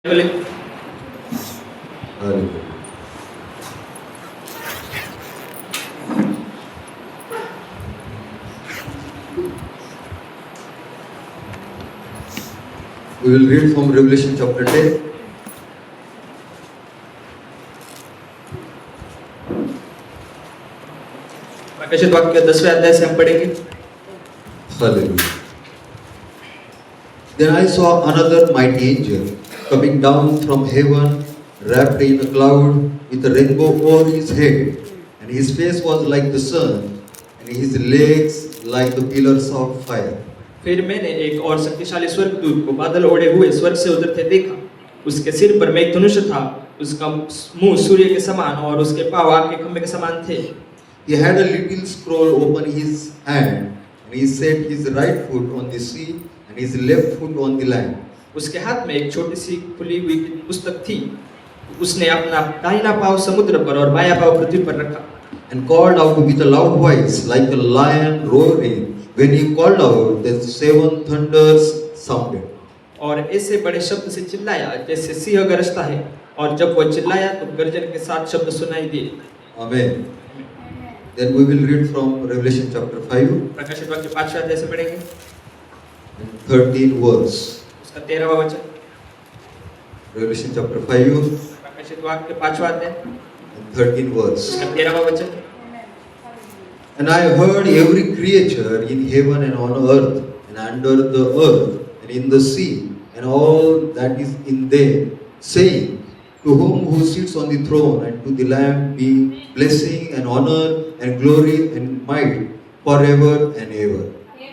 Hallelujah. We will read from Revelation chapter 10. प्रकाशित वाक्य 10वें अध्याय से हम पढ़ेंगे। Hallelujah. Then I saw another mighty angel coming down from heaven, wrapped in a cloud, with a rainbow over his head, and his face was like the sun, and his legs like the pillars of fire. फिर मैंने एक और शक्तिशाली स्वर्गदूत को बादल ओढ़े हुए स्वर्ग से उतरते देखा। उसके सिर पर मेघधनुष था, उसका मुंह सूर्य के समान और उसके पांव आग के खंभे के समान थे। He had a little scroll open in his hand, and he set his right foot on the sea and his left foot on the land. उसके हाथ में एक छोटी सी खुली हुई पुस्तक थी। उसने अपना दाहिना पांव समुद्र पर और बायां पांव पृथ्वी पर रखा। And called out with a loud voice like a lion roaring. When he called out, the seven thunders sounded. और ऐसे बड़े शब्द से चिल्लाया जैसे सिंह गरजता है, और जब वो चिल्लाया तो गर्जन के साथ शब्द सुनाई दिए। Amen. Then we will read from Revelation chapter 5, प्रकाशित वाक्य 5वें अध्याय से पढ़ेंगे। 13 verse. उसका 13वां वचन। Revelation chapter 5, प्रकाशित वाक्य 5वां अध्याय, 13 verse. उसका 13वां वचन। And I heard every creature in heaven and on earth and under the earth and in the sea and all that is in them, saying, to who sits on the throne and to the Lamb be blessing and honor and glory and might forever and ever.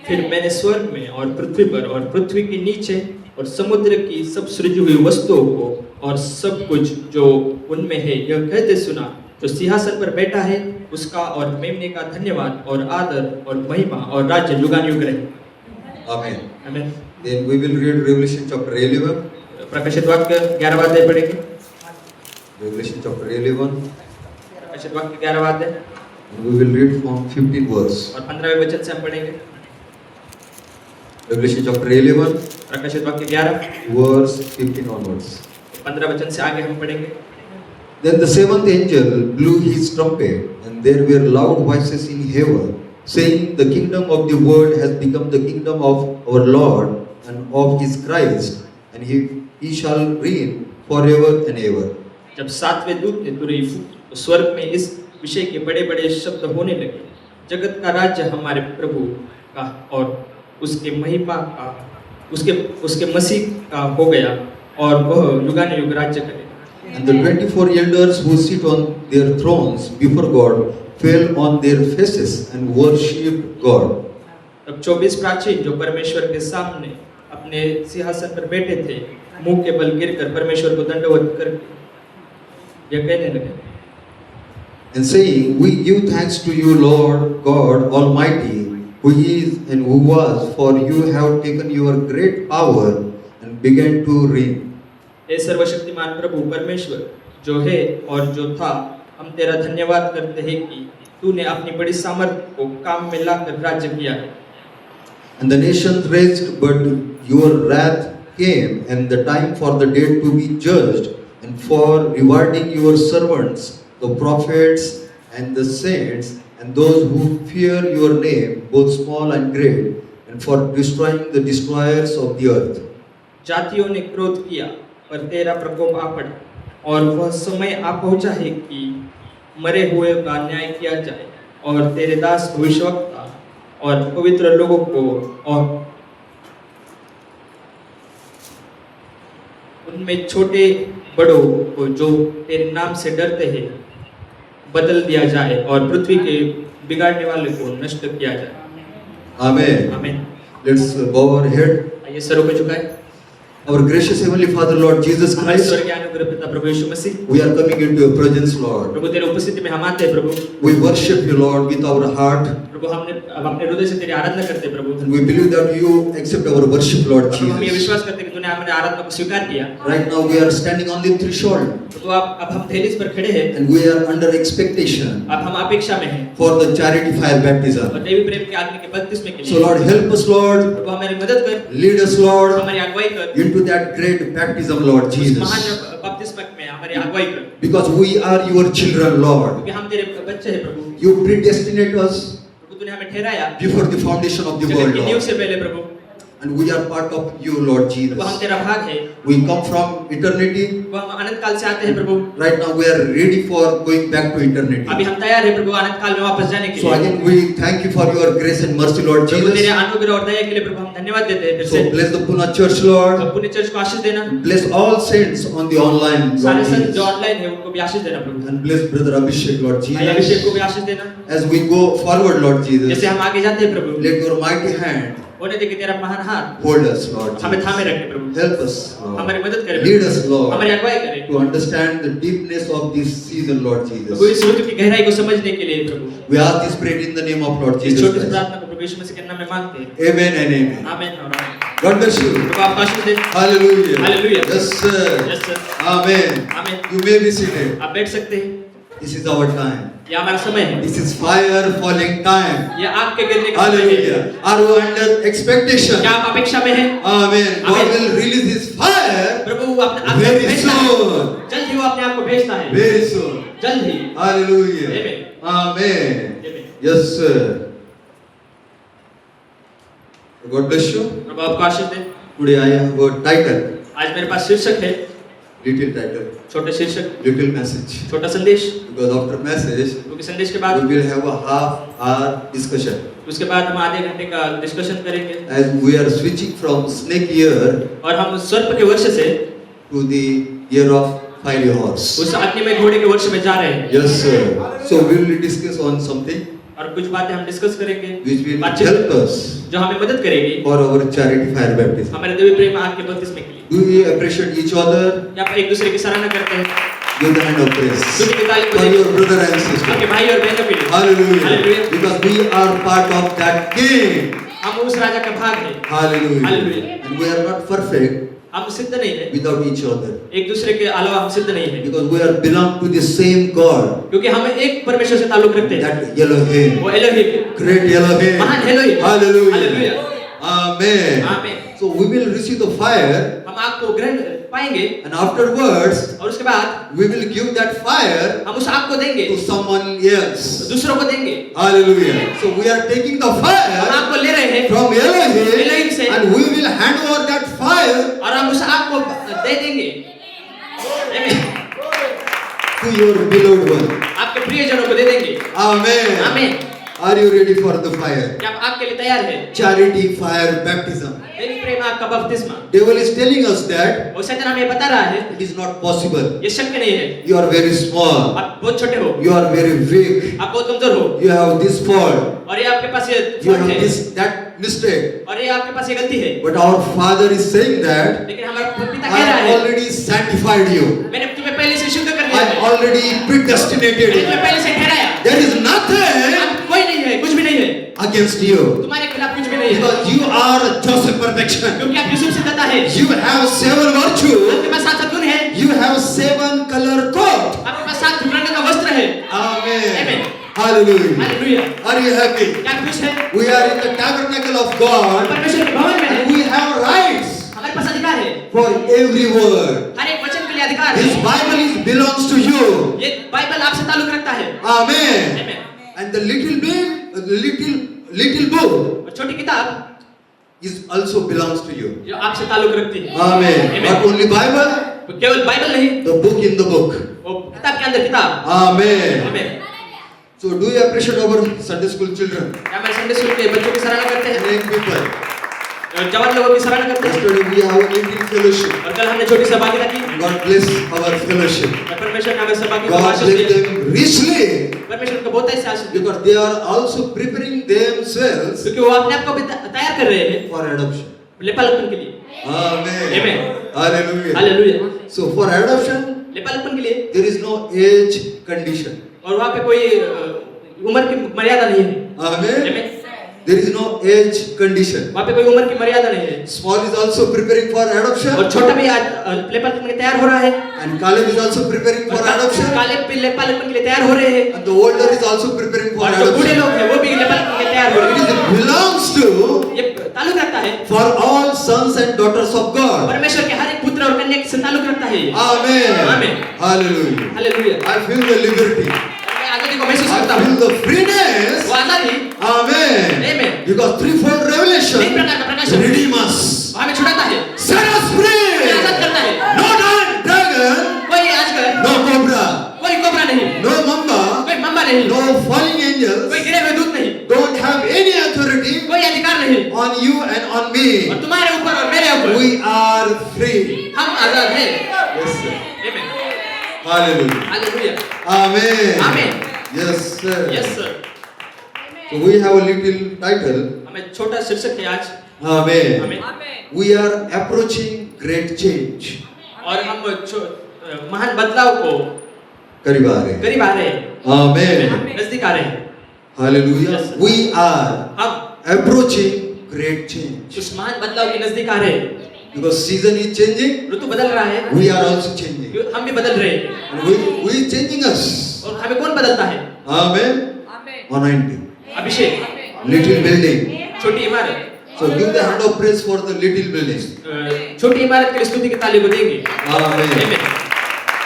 फिर मैंने स्वर्ग में और पृथ्वी पर और पृथ्वी के नीचे और समुद्र की सब सृजी हुई वस्तुओं को और सब कुछ जो उनमें है यह कहते सुना, जो सिंहासन पर बैठा है उसका और मेमने का धन्यवाद और आदर और महिमा और राज्य युगानुयुग रहे। Amen. आमीन। Then we will read Revelation chapter 11. प्रकाशित वाक्य 11वां अध्याय पढ़ेंगे। Revelation chapter 11. प्रकाशित वाक्य 11वां अध्याय And we will read from 15 verse. और 15वें वचन से हम पढ़ेंगे। Revelation chapter 11, प्रकाशित वाक्य 11 verse 15 onwards. 15 वचन से आगे हम पढ़ेंगे। Then the seventh angel blew his trumpet, and there were loud voices in heaven, saying, the kingdom of the world has become the kingdom of our Lord and of his Christ, and he shall reign forever and ever. जब सातवें दूत ने तुरही फूंकी तो स्वर्ग में इस विषय के बड़े-बड़े शब्द होने लगे, जगत का राज्य हमारे प्रभु का और उसके महिमा का उसके मसीह का हो गया और वह युगानुयुग राज्य करेगा। And the 24 elders who sit on their thrones before God fell on their faces and worshipped God. तब 24 प्राचीन जो परमेश्वर के सामने अपने सिंहासन पर बैठे थे, मुंह के बल गिरकर परमेश्वर को दंडवत करके यह कहने लगे, And saying, we give thanks to you, Lord God Almighty, who is and who was, for you have taken your great power and began to reign. हे सर्वशक्तिमान प्रभु परमेश्वर जो है और जो था, हम तेरा धन्यवाद करते हैं कि तूने अपनी बड़ी सामर्थ्य को काम में लाकर राज्य किया है। And the nations raged, but your wrath came, and the time for the dead to be judged, and for rewarding your servants, the prophets and the saints, and those who fear your name, both small and great, and for destroying the destroyers of the earth. जातियों ने क्रोध किया पर तेरा प्रकोप आ पड़ा, और वह समय आ पहुंचा है कि मरे हुए का न्याय किया जाए, और तेरे दास भविष्यवक्ता और पवित्र लोगों को और उनमें छोटे बड़ों को जो तेरे नाम से डरते हैं बदल दिया जाए, और पृथ्वी के बिगाड़ने वाले को नष्ट किया जाए। Amen. आमीन। Let's bow our head. आइए सरों को झुकाएं। Our gracious Heavenly Father, Lord Jesus Christ, स्वर्गीय अनुग्रह पिता प्रभु यीशु मसीह, we are coming into your presence, Lord. प्रभु तेरे उपस्थिति में हम आते हैं प्रभु। We worship you, Lord, with our heart. प्रभु हम अपने हृदय से तेरी आराधना करते हैं प्रभु। And we believe that you accept our worship, Lord प्रभु हम ये Jesus. विश्वास करते हैं कि तूने हमारे आराधना को स्वीकार किया। Right now we are standing on the threshold तो अब हम दहलीज पर खड़े हैं, and we are under expectation अब हम अपेक्षा में हैं for the charity fire और baptism. देवी प्रेम के आदमी के बपतिस्मे के So लिए। Lord, help us, Lord, प्रभु हमारी मदद कर, lead us, Lord, हमारी अगुवाई कर, into that great baptism, Lord उस Jesus. महान बपतिस्मा में हमारी अगुवाई कर, Because we are your children, Lord. क्योंकि हम तेरे बच्चे हैं प्रभु। You predestinate us प्रभु तूने हमें ठहराया before the foundation of the जगत world, की नींव Lord. से पहले प्रभु। And we are part of you, Lord प्रभु हम Jesus. तेरा भाग है, We come from eternity. प्रभु हम अनंत काल से आते हैं प्रभु। Right now we are ready for going back to अभी eternity. हम तैयार हैं प्रभु अनंत काल में वापस जाने के So लिए। again we thank you for your grace and mercy, Lord प्रभु तेरे Jesus. अनुग्रह और दया के लिए प्रभु हम धन्यवाद देते हैं फिर So से। bless the Pune Church, Lord. अब पुण्य चर्च को आशीष देना, Bless all saints on the online, सारे Lord संत जो Jesus. ऑनलाइन है उनको भी आशीष देना प्रभु। And bless Brother Abhishek, Lord भाई अभिषेक को Jesus. भी आशीष देना। As we go forward, Lord जैसे Jesus, हम आगे जाते हैं प्रभु, let your mighty hand होने दे कि तेरा महान हाथ hold us, Lord हमें थामे Jesus. रखे प्रभु। Help us, हमारी Lord. मदद करे Lead प्रभु। us, Lord, हमारी अगुवाई करे to understand the deepness of this season, Lord Prabhu. Jesus. इस ऋतु की गहराई को समझने के लिए प्रभु We ask this prayer in the name of Lord इस Jesus छोटी सी Christ. प्रार्थना को प्रभु यीशु मसीह के नाम में मांगते हैं। Amen and amen. आमीन और आमीन। God bless you. प्रभु आपको आशीष दे। Hallelujah. Hallelujah. Yes, sir. Yes, sir. Amen. आमीन। You may be seated. आप बैठ सकते हैं, This is our time. ये हमारा समय है, This is fire falling time. ये आग के गिरने का समय है। Hallelujah. Are you under expectation? क्या आप अपेक्षा में हैं? Amen. God Amen. will release His fire प्रभु अपने आप को very भेजना है, soon. जल्द ही वो अपने आप को भेजना है, Very soon. जल्द ही। Hallelujah. Amen. Amen. Amen. Yes, sir. God bless you. प्रभु आपको आशीष दे। Today I have a title, आज मेरे पास शीर्षक है, little title, छोटे शीर्षक, little message. छोटा संदेश। Because after message, क्योंकि संदेश के बाद we will have a half-hour discussion. उसके बाद हम आधे घंटे का डिस्कशन करेंगे As we are switching from snake year और हम सर्प के वर्ष से to the year of fiery horse. उस अग्नि में घोड़े के वर्ष में जा रहे हैं Yes, sir. So we will discuss on something और कुछ बातें हम डिस्कस करेंगे which will बातचीत help us जो हमें मदद करेगी for our charity fire baptism. हमारे देवी प्रेम आग के बपतिस्मे के लिए। Do we appreciate each other? यहाँ पर एक दूसरे की सराहना करते हैं, Give the hand of praise स्तुति की ताली for बजाइए your brother and sister. आपके भाई और बहनों के लिए। Hallelujah. Hallelujah. Because we are part of that king. हम उस राजा का भाग हैं। Hallelujah. Hallelujah. And we are not perfect हम सिद्ध नहीं हैं, without each other. एक दूसरे के अलावा हम सिद्ध नहीं हैं, Because we are belong to the same God. क्योंकि हम एक परमेश्वर से ताल्लुक रखते हैं, That Elohim. वो एलोहिम है, Great Elohim. महान एलोहिम। Hallelujah. Hallelujah. Amen. आमीन। So we will receive the fire, हम आग को ग्रहण पाएंगे and afterwards और उसके बाद we will give that fire हम उस आग को देंगे, to someone else. दूसरों को देंगे। Hallelujah. So we are taking the हम fire आग को ले रहे हैं from Elohim Elohim से, and we will hand over that fire और हम उस आग को दे देंगे Amen. to your beloved one. आपके प्रियजनों को दे देंगे। Amen. आमीन। Are you ready for the fire? क्या आप आग के लिए तैयार हैं? Charity fire baptism. देवी प्रेम आग का बपतिस्मा। Devil is telling us that वो शैतान हमें बता रहा है it is not possible. ये शक्य नहीं है, You are very small. आप बहुत छोटे हो, You are very weak. आप बहुत कमजोर हो You have this fault. और ये आपके पास ये You fault have है this that mistake. और ये आपके पास ये गलती है। But our Father is saying that लेकिन हमारा पिता I कह रहा have है already sanctified you. मैंने तुम्हें पहले से शुद्ध कर I दिया है, have already predestinated मैंने you. तुम्हें पहले से ठहराया। There is nothing अब कोई नहीं है, कुछ भी नहीं है, against you. तुम्हारे खिलाफ कुछ भी नहीं है, Because you are Joseph perfection. क्योंकि आप यूसुफ से दाता है, You have 7 virtues. आपके पास 7 गुण है, You have 7 color coat. आपके पास 7 रंग का वस्त्र है। Amen. Amen. Hallelujah. Hallelujah. Are you happy? क्या आप खुश हैं? We are in the tabernacle of God परमेश्वर के भवन में and है, we have rights हमारे पास अधिकार है, for every word. हर एक वचन के लिए अधिकार This है। Bible belongs to you. ये बाइबल आपसे ताल्लुक रखता है। Amen. Amen. And the little book और छोटी किताब is also belongs to you. जो आपसे ताल्लुक रखती है। Amen. Amen. Not only Bible, केवल बाइबल नहीं, the book in the book. वो किताब के अंदर किताब। Amen. Amen. So do you appreciate our Sunday school children? क्या हमारे संडे स्कूल के बच्चों की सराहना करते हैं, Young people. और जवान लोगों की सराहना करते हैं, Yesterday we have a meeting fellowship. और कल हमने छोटी सहभागिता की। God bless our fellowship. परमेश्वर ने हमें सहभागी को God आशीष bless दी। them richly परमेश्वर को बहुत ऐसे आशीष दी, because they are also preparing themselves क्योंकि वो अपने आप को भी तैयार कर रहे हैं for adoption. लेपालकपन के लिए। Amen. Amen. Hallelujah. Hallelujah. So for adoption लेपालकपन के लिए there is no age condition. और वहाँ पे कोई उम्र की मर्यादा नहीं है। Amen. Amen. There is no age condition. वहाँ पे कोई उम्र की मर्यादा नहीं है। Small is also preparing for adoption, और छोटा भी आज प्ले पालन के लिए तैयार हो रहा है। and Caleb is also preparing for adoption, काले प्ले पालन के लिए तैयार हो रहे हैं। and the older is also preparing for और जो बूढ़े adoption. लोग हैं वो भी प्ले पालन के लिए तैयार हो रहे हैं। It belongs to ये ताल्लुक रखता है for all sons and daughters of God. परमेश्वर के हर एक पुत्र और कन्या से ताल्लुक रखता है। Amen. Amen. Hallelujah. Hallelujah. I feel the liberty. मैं आजादी को महसूस I करता feel हूँ। the freeness. वो आजादी Amen. Amen. Because threefold तीन revelation प्रकार का प्रकाशन redeem us. वो हमें छुड़ाता है, Set us free. हमें आजाद करता है। No dragon, कोई अजगर, no cobra, कोई कोबरा नहीं, no mamba, कोई मम्मा नहीं, no falling कोई angels गिरे हुए दूत नहीं, don't have any authority कोई अधिकार नहीं on you and on और me. तुम्हारे ऊपर और मेरे ऊपर We are free. हम आजाद हैं। Yes, sir. Amen. Hallelujah. Hallelujah. Amen. Amen. Yes, sir. Yes sir. So we have a little title. हमें छोटा शीर्षक है आज। Amen. हमें We are approaching great change. और हम महान बदलाव को करीब आ रहे हैं. करीब आ रहे हैं, Amen. नजदीक आ रहे हैं। Hallelujah. Yes, sir. We are हम approaching great change. उस महान बदलाव के नजदीक आ रहे हैं। Because season is changing, ऋतु बदल रहा है, we are also changing. हम भी बदल रहे हैं। And who is changing us? और हमें कौन बदलता है? Amen. Anointing. अभिषेक, Little building. छोटी इमारत। So give the hand of praise for the little building. छोटी इमारत के लिए स्तुति की ताली को देंगे। Amen. Amen.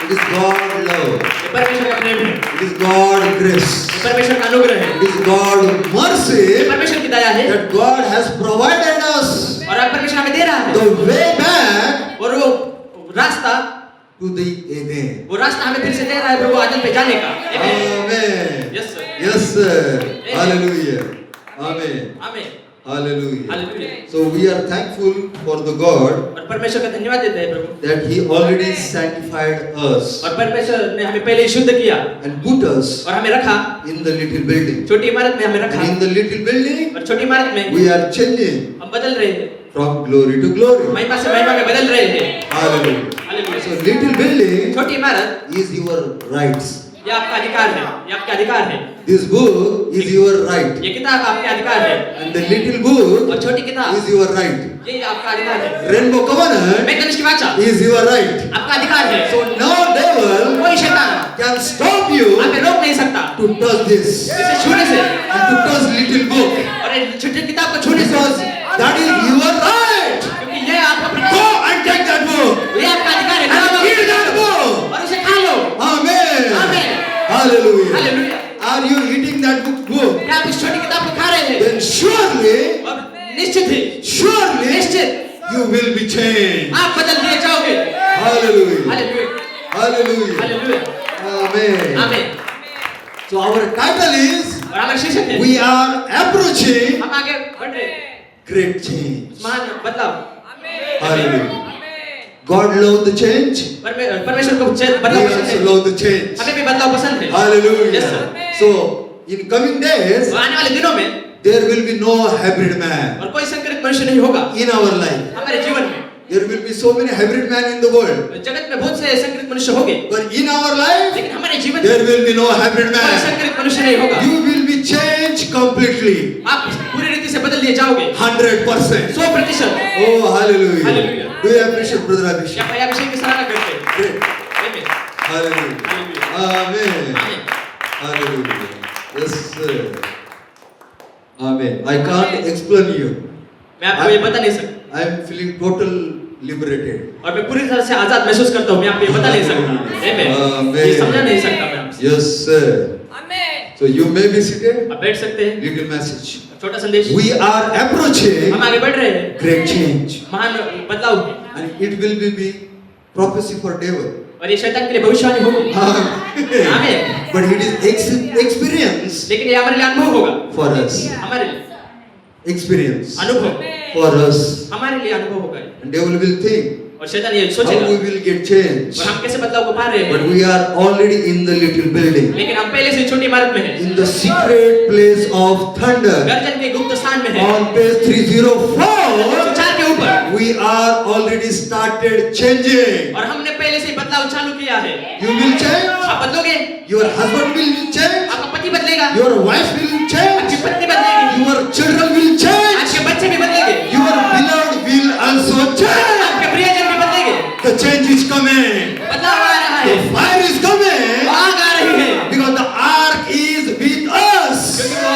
It is God love. ये परमेश्वर का प्रेम है, It is God grace. ये परमेश्वर का अनुग्रह है, It is God ये mercy परमेश्वर की दया है that God has provided us और अब परमेश्वर हमें दे रहा है। the way back और वो रास्ता, to the Eden. वो रास्ता हमें फिर से दे रहा है प्रभु आदम पे जाने का। Amen. Amen. Yes sir. Yes, sir. Amen. Hallelujah. Amen. Amen. Hallelujah. Hallelujah. So we are thankful for the God और परमेश्वर का धन्यवाद देते हैं प्रभु that He already sanctified us और परमेश्वर ने हमें पहले ही शुद्ध किया and put us और हमें रखा in the little building. छोटी इमारत में, हमें रखा And in the little building, और छोटी इमारत में we are changing हम बदल रहे हैं, from glory to glory. महिमा से महिमा में बदल रहे हैं। Hallelujah. Hallelujah. So little building छोटी इमारत is your rights. ये आपका अधिकार है, ये आपका अधिकार है। This book is your right. ये किताब आपका अधिकार है And the little book और छोटी किताब is your right. ये आपका अधिकार है। Rainbow Covenant मैं कनिष्क वाचा is your right. आपका अधिकार है। So no devil कोई शैतान can stop you हमें रोक नहीं सकता to touch this इसे छूने से and to touch little book और ये छोटी किताब को छूने से, because that is your right. क्योंकि ये आपका Go and take that book ये आपका अधिकार है। and eat that book. और उसे खा लो। Amen. Amen. Hallelujah. Hallelujah. Are you eating that book? क्या आप इस छोटी किताब को खा रहे हैं? Then surely, और निश्चित ही, surely निश्चित you will be changed. आप बदल दिए जाओगे। Hallelujah. Hallelujah. Hallelujah. Hallelujah. Amen. आमीन। So our title is और हमारा शीर्षक है, we are approaching हम आगे बढ़ रहे हैं great change. महान बदलाव। Hallelujah. God loved the change. परमेश्वर को We बदलाव पसंद also है, love the change. हमें भी बदलाव पसंद है। Hallelujah. Yes, sir. So in coming days और आने वाले दिनों में there will be no hybrid man और कोई संकरित मनुष्य नहीं होगा in our life. हमारे जीवन में। There will be so many hybrid men in the world. जगत में बहुत से संकरित मनुष्य होंगे, But in our life लेकिन हमारे जीवन में there will be no hybrid कोई man. संकरित मनुष्य नहीं होगा। You will be changed completely. आप पूरी रीति से बदल दिए जाओगे 100%. 100%। Oh, hallelujah. Hallelujah. Do you appreciate Brother Abhishek? या भाई अभिषेक की सराहना करते हैं। Great. Amen. Hallelujah. Amen. Amen. Hallelujah. Yes, sir. Amen. I can't explain you. मैं आपको ये बता नहीं सकता I am feeling total liberated. और मैं पूरी तरह से आजाद महसूस करता हूँ, मैं आपको ये बता नहीं सकता। Amen. ये समझा नहीं सकता मैं आपसे। Yes, sir. So you may be seated. आप बैठ सकते हैं। Little message. छोटा संदेश। We are approaching हम आगे बढ़ रहे हैं great change. महान बदलाव की, And it will be prophecy for devil. और ये शैतान के लिए भविष्यवाणी होगी। आमीन। But it is experience लेकिन ये हमारे लिए अनुभव होगा, for us. हमारे लिए Experience अनुभव for us. हमारे लिए अनुभव होगा। And devil will think और शैतान ये how सोचेगा we will get change. और हम कैसे बदलाव को पा रहे But हैं, we are already in the little building. लेकिन हम पहले से छोटी इमारत में हैं, In the secret place of thunder. गर्जन के गुप्त स्थान में हैं। On page 304. चार के ऊपर We are already started changing. और हमने पहले से ही बदलाव चालू किया है। You will change. आप बदलोगे, Your husband will change. आपका पति बदलेगा, Your wife will आपकी change. पत्नी बदलेगी, Your children change is coming. बदलाव आ रहा The है, fire is coming. आग आ रही है, Because the ark is with us. क्योंकि वो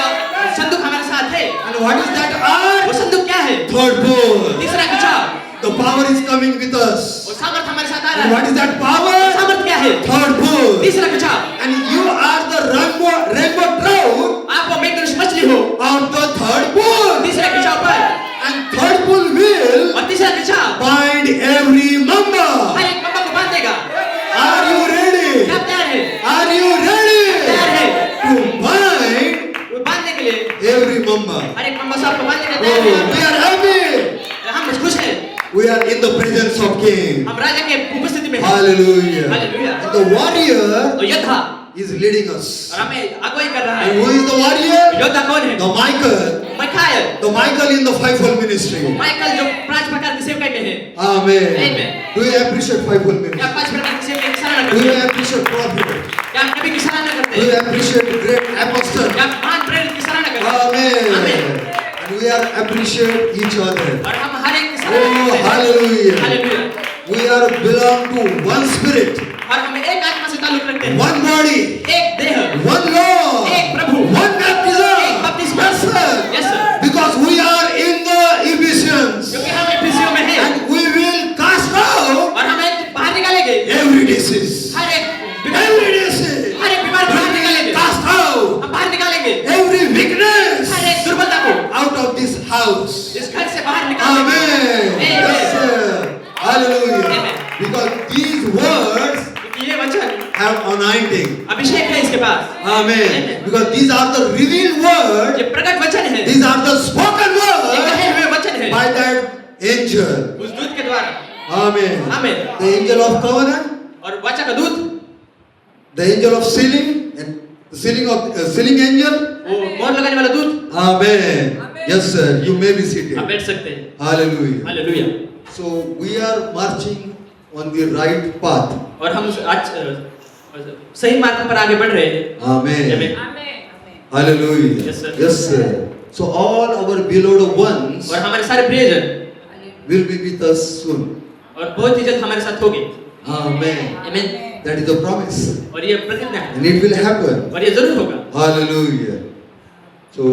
संदूक हमारे साथ है। And what is that वो ark? संदूक क्या है? Third bull. तीसरा खिंचाव, The power is coming with us. वो सामर्थ हमारे साथ आ रहा And है। what is that power? सामर्थ क्या है? Third bull. तीसरा खिंचाव, And you are the rainbow trout आप वो मेघधनुष मछली हो of the third bull. तीसरे खिंचाव पर, And third bull will और तीसरा खिंचाव bind every member. हर एक मम्मा को बांध देगा। Are you ready? क्या तैयार है? Are you ready तैयार है to bind वो बांधने के लिए, every member? हर एक मम्मा सबको बांधने के Oh, लिए तैयार we है। are happy. हम खुश हैं, We are in the presence of King. हम राजा के उपस्थिति में हैं। Hallelujah. Hallelujah. And the warrior तो योद्धा is leading us. और हमें अगुवाई कर रहा And है। who is the warrior? योद्धा कौन है? The Michael. Michael, The Michael in the fivefold ministry. Michael जो 5 प्रकार की सेवकाई में है। Amen. Amen. Do you appreciate fivefold क्या ministry? 5 प्रकार की सेवकाई की सराहना Do करते you हैं? appreciate prophet? क्या आप नबी की सराहना करते Do you हैं? appreciate great apostle? क्या आप महान प्रेरित की सराहना करते हैं? Amen. And we are appreciate each other. और हम हर एक की सराहना Oh, करते हैं। hallelujah. Hallelujah. We are belong to one spirit, और हम एक आत्मा से ताल्लुक रखते हैं। one body, एक देह, one Lord, एक प्रभु, one baptism. एक बपतिस्मा। Yes, sir. Yes, sir. Because we are in the Ephesians, क्योंकि हम एफिसियों में हैं and we will cast out और हमें बाहर निकालेंगे। every disease. हर एक बीमारी, Every disease. हर एक बीमारी बाहर निकालेंगे। Cast out हम बाहर निकालेंगे every weakness हर एक दुर्बलता को out of this house. इस घर से बाहर निकालेंगे। Amen. Yes, sir. Hallelujah. Amen. Because these words क्योंकि ये वचन have anointing. अभिषेक है इसके पास। Amen. Amen. Because these are the revealed words. ये प्रकट वचन है, These are the spoken ये words कहे हुए वचन है by that angel. उस दूत के द्वारा। Amen. Amen. The angel of covenant, और वाचा का दूत, the angel of sealing, and the sealing angel. वो मोहर लगाने वाला दूत। Amen. Yes, sir. You may be आप seated. बैठ सकते हैं। Hallelujah. Hallelujah. So we are marching on the right path. और हम आज सही मार्ग पर आगे बढ़ रहे हैं। Amen. Amen. Hallelujah. Yes, sir. Yes, sir. So all our beloved ones और हमारे सारे प्रियजन will be with us soon. और बहुत ही जल्द हमारे साथ होंगे। Amen. आमीन। That is the promise. और ये प्रतिज्ञा है And it will happen. और ये जरूर होगा। Hallelujah. So,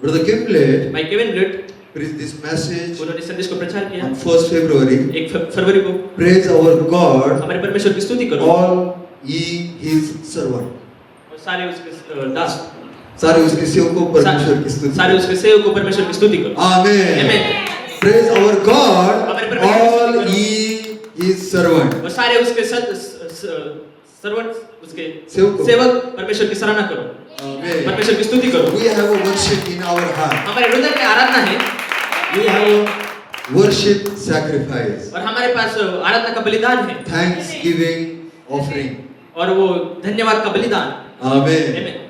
Brother Kimble भाई Kevin blood preached this message उन्होंने संदेश को प्रचार किया on 1st February. 1 फरवरी को। Praise our God, हमारे परमेश्वर की स्तुति करो all ye his servant. और सारे उसके दास, सारे उसके सेवकों परमेश्वर की स्तुति. सारे उसके सेवकों परमेश्वर की स्तुति करो। Amen. आमीन। Praise our God, हमारे परमेश्वर all की ye his servant. और सारे उसके सर्वंट उसके सेवक परमेश्वर की सराहना करो, Amen. परमेश्वर की स्तुति करो। We have a worship in our heart. हमारे हृदय में आराधना है We have a worship sacrifice. और हमारे पास आराधना का बलिदान है Thanksgiving offering. और वो धन्यवाद का बलिदान। Amen. आमीन।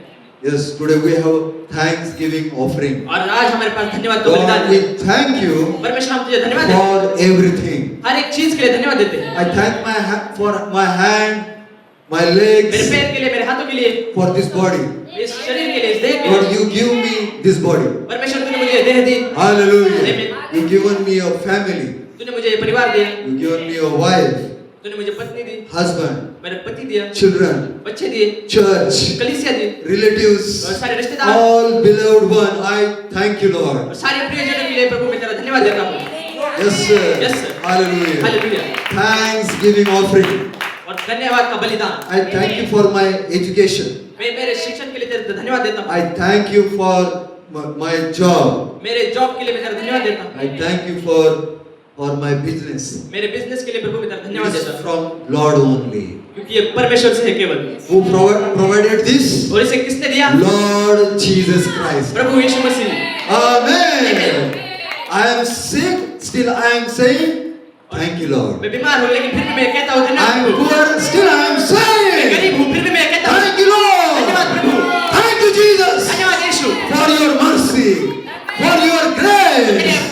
Yes, today we have a Thanksgiving offering. और आज हमारे पास धन्यवाद का बलिदान God, है। we thank you परमेश्वर हम तुझे धन्यवाद देते हैं, for everything. हर एक चीज के लिए धन्यवाद देते हैं। I thank for my hand, my मेरे legs, पैर के लिए, मेरे हाथों के लिए, for this body. इस शरीर के लिए, इस देह के Lord, लिए। you give me this body. परमेश्वर तूने मुझे देह दी, Hallelujah. Amen. You given me a family. तूने मुझे ये परिवार दिया, You given me a wife, तूने मुझे पत्नी दी, husband, मेरे पति दिया, children, बच्चे दिए, church, कलीसिया दी, relatives, और सारे रिश्तेदार, all beloved one. I thank you, Lord. और सारे प्रियजनों के लिए प्रभु मैं तेरा धन्यवाद देता हूँ। Yes, sir. Yes, sir. Hallelujah. Hallelujah. Thanksgiving offering. और धन्यवाद का बलिदान। I thank you for my education. मैं मेरे शिक्षण के लिए तेरा धन्यवाद देता हूँ। I thank you for my job. मेरे जॉब के लिए मैं तेरा धन्यवाद देता हूँ। I thank you for my business. मेरे बिजनेस के लिए प्रभु मैं तेरा धन्यवाद It is देता हूँ, from Lord only. क्योंकि ये परमेश्वर से है केवल। Who provided this? और इसे किसने दिया? Lord Jesus Christ. Prabhu Yeshu Masih. Amen. I am sick, still I am saying, thank you, Lord. मैं बीमार हूँ लेकिन फिर भी मैं कहता हूँ I धन्यवाद am Prabhu. poor, still I am मैं saying, गरीब हूँ फिर भी मैं कहता हूँ thank you, धन्यवाद Lord. Prabhu, Thank you, Jesus, धन्यवाद यीशु, for your mercy, for your grace.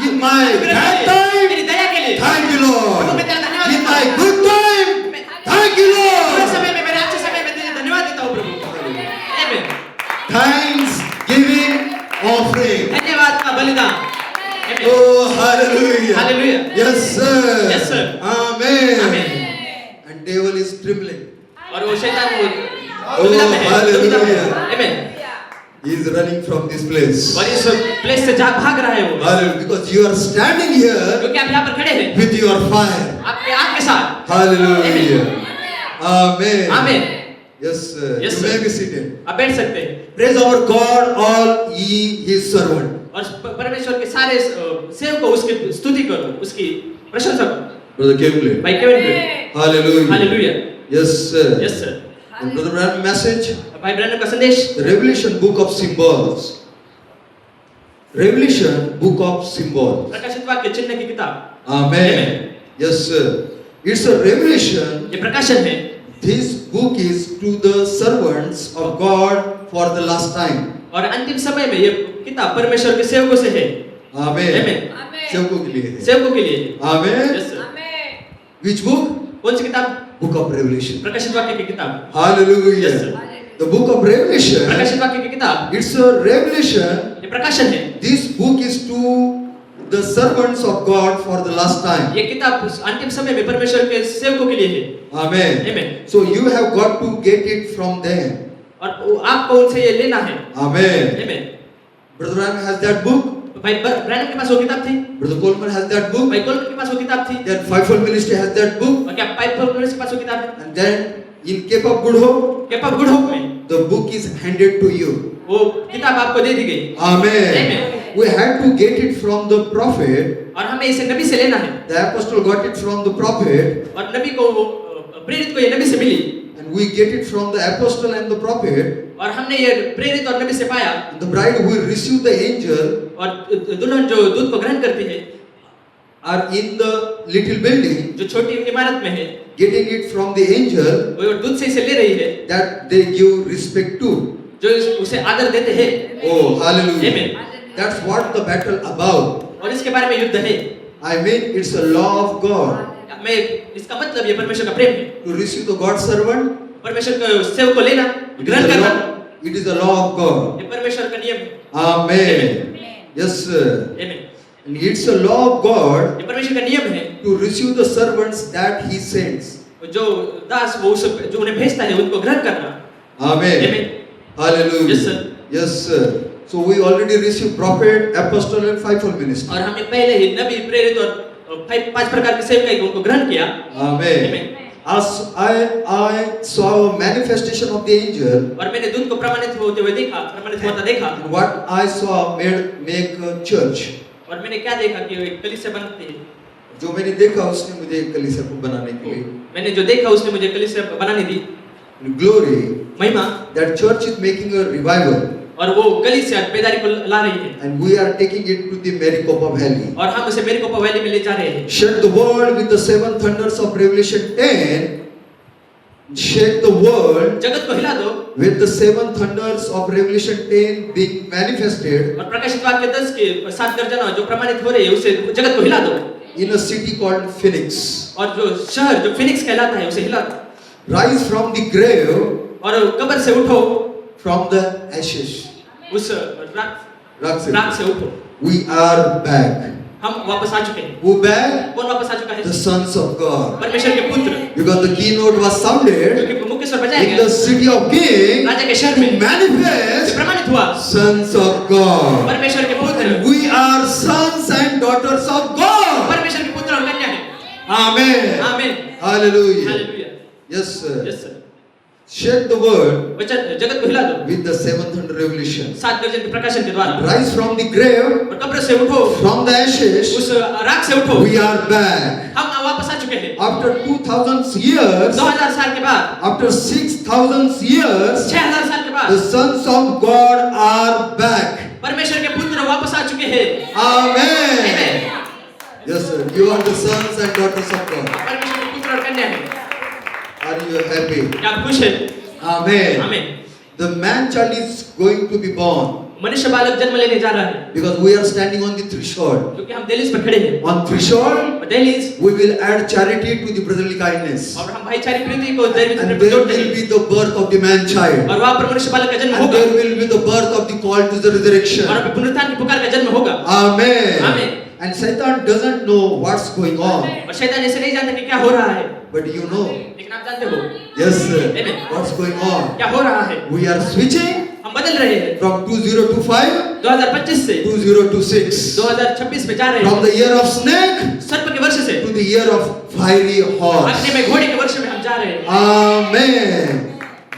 In my bad time, तेरी दया के लिए। thank you, Lord. प्रभु मैं तेरा धन्यवाद In देता my हूँ। good time, thank you, बुरे Lord. समय में, मेरे अच्छे समय में तुझे धन्यवाद देता हूँ प्रभु। आमीन। Thanksgiving offering. धन्यवाद का बलिदान। आमीन। Oh, hallelujah. Hallelujah. Yes, sir. Yes, sir. Amen. Amen. Amen. And devil is trembling. और वो शैतान वो Oh, दुविधा में है, दुविधा में है। hallelujah. Amen. He is running from this place. और इस प्लेस से भाग रहा है वो, Hallelujah. Because you are standing here क्योंकि आप यहाँ पर खड़े हैं with your fire. आपके आग के साथ। Hallelujah. Amen. Amen. Yes, sir. Yes, You sir. may be seated. आप बैठ सकते हैं। Praise our God, all ye his servant. और परमेश्वर के सारे सेवक को उसकी स्तुति करो, उसकी प्रशंसा करो। Brother Kevin. भाई केविन ब्रे। Hallelujah. Hallelujah. Yes, sir. Yes sir. And Brother Branham message, भाई ब्रैनम का संदेश, the Revelation book of symbols. Revelation book of symbols. प्रकाशित वाक्य चिन्ह की किताब। Amen. Amen. Yes, sir. It's a revelation. ये प्रकाशन है। This book is to the servants of God for the last time. और अंतिम समय में ये किताब परमेश्वर के सेवकों से है। Amen. Amen. सेवकों के लिए है. सेवकों के लिए। Amen. Yes sir. Which book? कौन सी किताब? Book of Revelation. प्रकाशित वाक्य की किताब। Hallelujah. Yes, sir. The book of Revelation. प्रकाशित वाक्य की किताब। It's a revelation. ये प्रकाशन है। This book is to the servants of God for the last time. ये किताब अंतिम समय में परमेश्वर के सेवकों के लिए है। Amen. Amen. So you have got to get it from them. और आपको उनसे ये लेना है। Amen. Amen. Brother Branham has that book. भाई ब्रैनम के पास वो किताब थी। Brother Coleman has that book. भाई कोलमन के पास वो किताब थी। Then Fivefold Ministry has that book. और क्या पाइपफुल के पास वो किताब है? And then in Cape of Good Hope, क्या पाप गुड होप में the book is handed to you. वो किताब आपको दे दी गई। Amen. Amen. We had to get it from the prophet. और हमें इसे नबी से लेना है। The apostle got it from the prophet. और नबी को वो प्रेरित को ये नबी से मिली। And we get it from the apostle and the prophet. और हमने ये प्रेरित और नबी से पाया। The bride who will receive the angel और दुल्हन जो दूध को ग्रहण करती है, are in the little building, जो छोटी इमारत में है, getting it from the angel वो दूध से इसे ले रही है, that they give respect to. जो उसे आदर देते हैं। Oh, hallelujah. Amen. That's what the battle about. और इसके बारे में युद्ध है। I mean, it's a law of God. मैं इसका मतलब ये परमेश्वर का प्रेम है। To receive the God's servant, परमेश्वर के सेवक को लेना, it is ग्रहण the करना, law, it is the law of God. ये परमेश्वर का नियम है। Amen. Yes, sir. Amen. And it's a law of God ये परमेश्वर का नियम है। to receive the servants that He sends. जो दास वो जो उन्हें भेजता है उनको ग्रहण करना। Amen. Amen. Hallelujah. Yes, sir. Yes, sir. So we already received prophet, apostle, and fivefold ministry. और हमने पहले ही नबी, प्रेरित और पांच प्रकार के सेवकाई को उनको ग्रहण किया। Amen. Amen. As I saw a manifestation of the angel, और मैंने दूध को प्रमाणित होते हुए देखा, प्रमाणित होता देखा। and what I saw make a church. और मैंने क्या देखा कि एक कलीसिया बनती है। जो मैंने देखा उसने मुझे एक कलीसिया को बनाने के लिए मैंने जो देखा उसने मुझे कलीसिया बनाने दी। glory, महिमा। that church is making a revival, और वो कलीसिया बेदारी को ला रही है। and we are taking it to the Maricopa Valley. और हम उसे मेरिकोपा वैली में ले जा रहे हैं। Shake the world with the seven thunders of Revelation 10. Shake the world जगत को हिला दो with the seven thunders of Revelation 10 being manifested और प्रकाशित वाक्य 10 के 7 गर्जना जो प्रमाणित हो रही है उसे जगत को हिला दो। in a city called Phoenix. और जो शहर जो फिनिक्स कहलाता है उसे हिला दो। Rise from the grave, और कब्र से उठो, from the ashes. उस राख से उठो। We are back. हम वापस आ चुके हैं। Who back? कौन वापस आ चुका है? The sons of God. परमेश्वर के पुत्र। Because the keynote was sounded क्योंकि मुख्य स्वर बजाया in गया the city of King राजा के शहर to में manifest प्रमाणित हुआ sons of God. परमेश्वर के पुत्र। We are sons and daughters of God. परमेश्वर के पुत्र और कन्या हैं। Amen. आमीन। Hallelujah. Hallelujah. Yes, sir. Yes sir. Shake the world जगत को हिला दो with the seventh thunder revelation. 7 गर्जन के प्रकाशन के द्वारा। Rise from the grave, और कब्र से उठो, from the ashes. उस राख से उठो। We are back. हम वापस आ चुके हैं। After 2000 years, 2000 साल के बाद, after 6000 years, 6000 साल के the बाद sons of God are back. परमेश्वर के पुत्र वापस आ चुके हैं। Amen. Amen. Yes, sir. You are the sons and daughters of God. परमेश्वर के पुत्र और कन्या हैं। Are you happy? क्या आप खुश हैं? Amen. आमीन। The man child is going to be born मनुष्य बालक जन्म लेने जा रहा है because we are standing on the threshold. क्योंकि हम दहलीज पर खड़े हैं। On threshold, और दहलीज we will add charity to the brotherly kindness. और हम भाईचारे प्रीति को दैनिक And में there जोड़ते will हैं। be the birth of the man child. और वहाँ पर मनुष्य बालक का जन्म And होगा। there will be the birth of the call to the resurrection. और पुनरुत्थान की पुकार का जन्म होगा। Amen. आमीन। And Satan doesn't know what's going on. और शैतान ऐसे नहीं जानता कि क्या हो रहा है, But you know, लेकिन आप जानते हो yes, sir, Amen. what's going on. क्या हो रहा है। We are switching हम बदल रहे हैं from 2025 2025 से 2026. 2026 में जा रहे From हैं, the year of snake सर्प के वर्ष से to the year of fiery horse. अग्नि में घोड़े के वर्ष में हम जा रहे हैं। Amen.